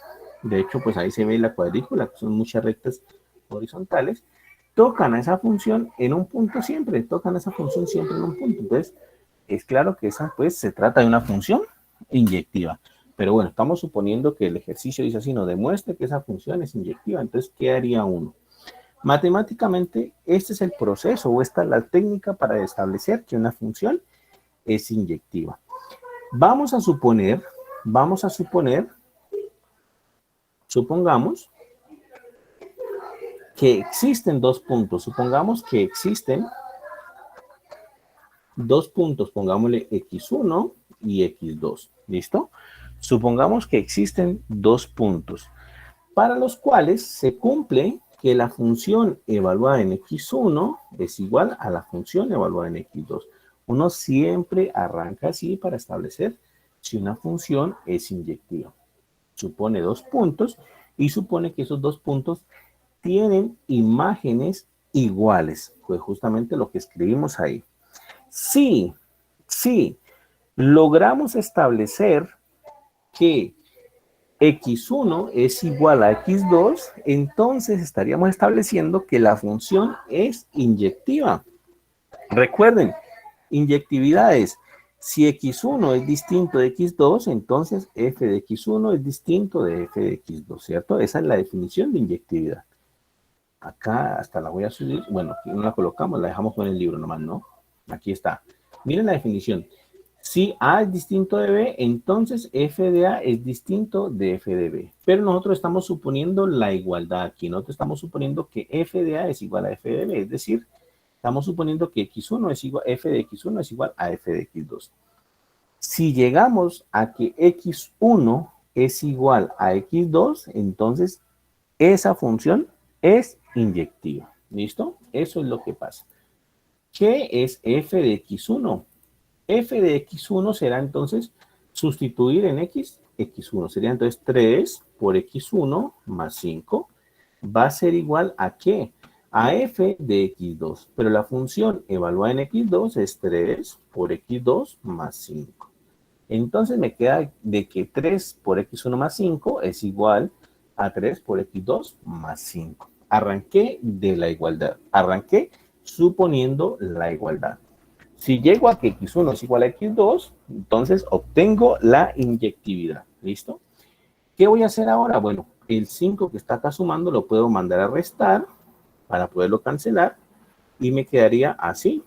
de hecho, pues ahí se ve la cuadrícula, que son muchas rectas horizontales, tocan a esa función en un punto siempre, tocan a esa función siempre en un punto. Entonces, es claro que esa, pues, se trata de una función inyectiva. Pero bueno, estamos suponiendo que el ejercicio dice así, no demuestre que esa función es inyectiva. Entonces, ¿qué haría uno? Matemáticamente, este es el proceso o esta es la técnica para establecer que una función es inyectiva. Supongamos que existen dos puntos. Supongamos que existen dos puntos, pongámosle x1 y x2. ¿Listo? Supongamos que existen dos puntos para los cuales se cumple que la función evaluada en x1 es igual a la función evaluada en x2. Uno siempre arranca así para establecer si una función es inyectiva. Supone dos puntos y supone que esos dos puntos tienen imágenes iguales. Fue justamente lo que escribimos ahí. Sí, logramos establecer que x1 es igual a x2, entonces estaríamos estableciendo que la función es inyectiva. Recuerden, inyectividad es, si x1 es distinto de x2, entonces f de x1 es distinto de f de x2, ¿cierto? Esa es la definición de inyectividad. Acá hasta la voy a subir, bueno, aquí no la colocamos, la dejamos con el libro nomás, ¿no? Aquí está. Miren la definición. Si A es distinto de B, entonces f de A es distinto de f de B. Pero nosotros estamos suponiendo la igualdad aquí. Nosotros estamos suponiendo que f de A es igual a f de B. Es decir, estamos suponiendo que x1 es igual, f de x1 es igual a f de x2. Si llegamos a que x1 es igual a x2, entonces esa función es inyectiva. ¿Listo? Eso es lo que pasa. ¿Qué es f de x1? F de x1 será entonces sustituir en x, x1. Sería entonces 3 por x1 más 5. Va a ser igual a ¿qué? A f de x2. Pero la función evaluada en x2 es 3 por x2 más 5. Entonces me queda de que 3 por x1 más 5 es igual a 3 por x2 más 5. Arranqué de la igualdad. Arranqué suponiendo la igualdad. Si llego a que x1 es igual a x2, entonces obtengo la inyectividad. ¿Listo? ¿Qué voy a hacer ahora? Bueno, el 5 que está acá sumando lo puedo mandar a restar para poderlo cancelar y me quedaría así.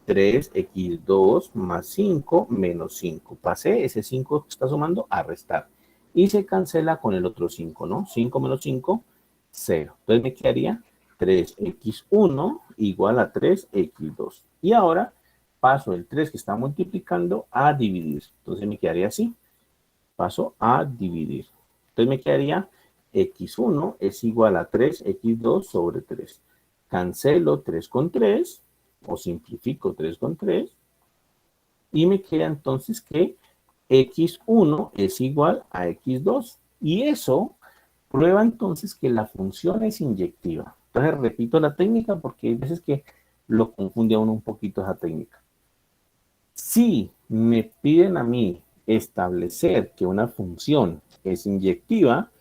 3x2 más 5 menos 5. Pasé ese 5 que está sumando a restar. Y se cancela con el otro 5, ¿no? 5 menos 5, 0. Entonces me quedaría 3x1 igual a 3x2. Y ahora paso el 3 que está multiplicando a dividir. Entonces me quedaría así. Paso a dividir. Entonces me quedaría x1 es igual a 3x2 sobre 3. Cancelo 3 con 3 o simplifico 3 con 3 y me queda entonces que x1 es igual a x2 y eso prueba entonces que la función es inyectiva. Entonces repito la técnica porque hay veces que lo confunde a uno un poquito esa técnica. Si me piden a mí establecer que una función es inyectiva,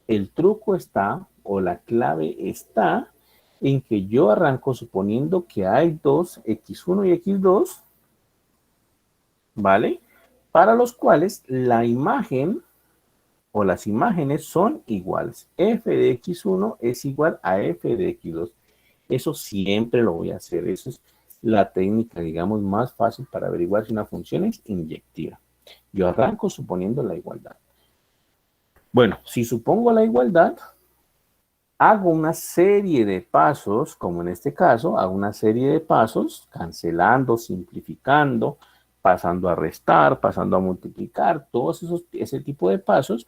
el truco está o la clave está en que yo arranco suponiendo que hay dos x1 y x2, ¿vale? Para los cuales la imagen o las imágenes son iguales. F de X1 es igual a F de X2. Eso siempre lo voy a hacer. Esa es la técnica, digamos, más fácil para averiguar si una función es inyectiva. Yo arranco suponiendo la igualdad. Bueno, si supongo la igualdad, hago una serie de pasos, como en este caso, hago una serie de pasos, cancelando, simplificando, pasando a restar, pasando a multiplicar, todos ese tipo de pasos.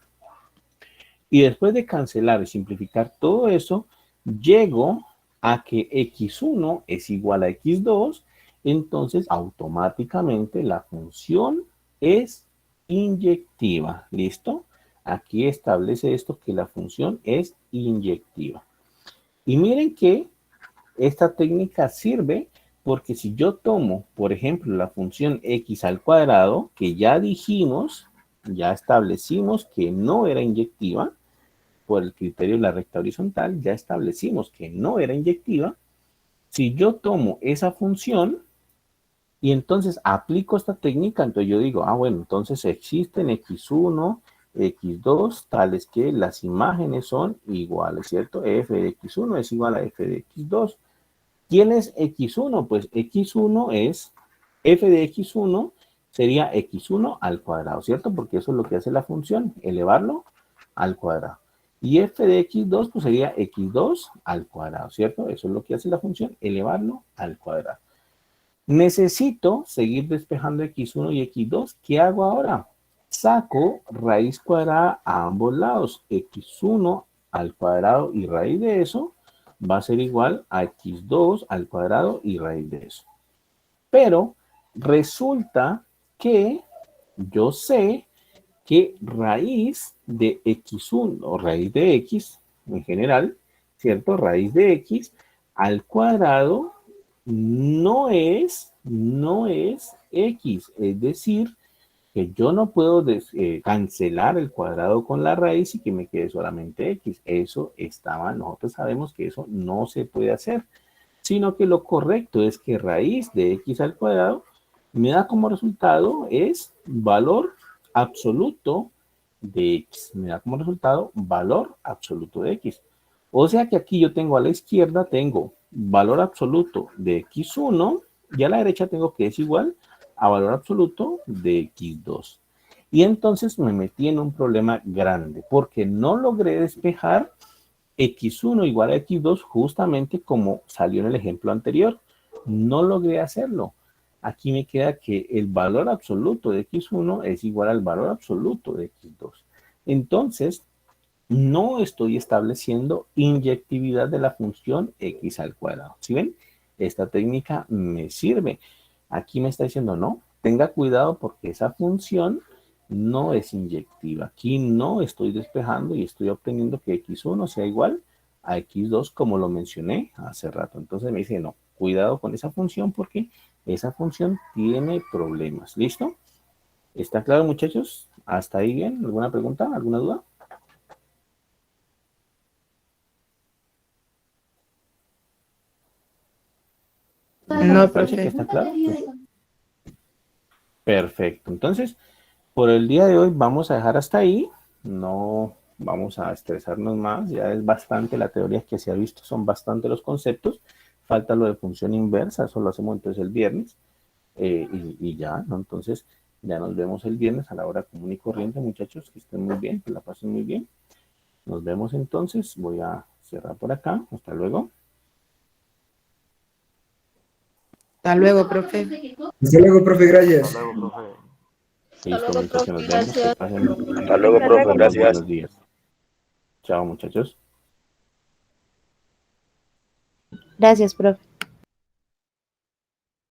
Y después de cancelar y simplificar todo eso, llego a que x1 es igual a x2, entonces automáticamente la función es inyectiva. ¿Listo? Aquí establece esto que la función es inyectiva. Y miren que esta técnica sirve porque si yo tomo, por ejemplo, la función x al cuadrado, que ya dijimos, ya establecimos que no era inyectiva, por el criterio de la recta horizontal, ya establecimos que no era inyectiva. Si yo tomo esa función y entonces aplico esta técnica, entonces yo digo, bueno, entonces existen x1, x2, tales que las imágenes son iguales, ¿cierto? F de x1 es igual a f de x2. ¿Quién es x1? Pues x1 es, f de x1 sería x1 al cuadrado, ¿cierto? Porque eso es lo que hace la función, elevarlo al cuadrado. Y f de x2 pues sería x2 al cuadrado, ¿cierto? Eso es lo que hace la función, elevarlo al cuadrado. Necesito seguir despejando x1 y x2. ¿Qué hago ahora? Saco raíz cuadrada a ambos lados. x1 al cuadrado y raíz de eso va a ser igual a x2 al cuadrado y raíz de eso. Pero resulta que yo sé que raíz de x1 o raíz de x en general, ¿cierto? Raíz de x al cuadrado no es x, es decir, que yo no puedo cancelar el cuadrado con la raíz y que me quede solamente x. Eso estaba, nosotros sabemos que eso no se puede hacer, sino que lo correcto es que raíz de x al cuadrado me da como resultado es valor absoluto de x. Me da como resultado valor absoluto de x. O sea que aquí yo tengo a la izquierda, tengo valor absoluto de x1 y a la derecha tengo que es igual a valor absoluto de x2. Y entonces me metí en un problema grande porque no logré despejar x1 igual a x2 justamente como salió en el ejemplo anterior. No logré hacerlo. Aquí me queda que el valor absoluto de x1 es igual al valor absoluto de x2. Entonces, no estoy estableciendo inyectividad de la función x al cuadrado. ¿Sí ven? Esta técnica me sirve. Aquí me está diciendo, no, tenga cuidado porque esa función no es inyectiva. Aquí no estoy despejando y estoy obteniendo que x1 sea igual a x2 como lo mencioné hace rato. Entonces me dice, no, cuidado con esa función porque esa función tiene problemas. ¿Listo? ¿Está claro, muchachos? ¿Hasta ahí bien? ¿Alguna pregunta? ¿Alguna duda? No, Parece que profe. está claro. Perfecto. Entonces, por el día de hoy vamos a dejar hasta ahí. No vamos a estresarnos más. Ya es bastante la teoría que se ha visto, son bastante los conceptos. Falta lo de función inversa, eso lo hacemos entonces el viernes. Y ya, ¿no? Entonces, ya nos vemos el viernes a la hora común y corriente, muchachos. Que estén muy bien, que la pasen muy bien. Nos vemos entonces. Voy a cerrar por acá. Hasta luego. Hasta luego, profe. Hasta luego, profe, Hasta gracias. luego, profe. Listo, muchachos. Nos vemos. Que Gracias. pasen Hasta luego, profe. unos Gracias. buenos días. Chao, muchachos. Gracias, profe.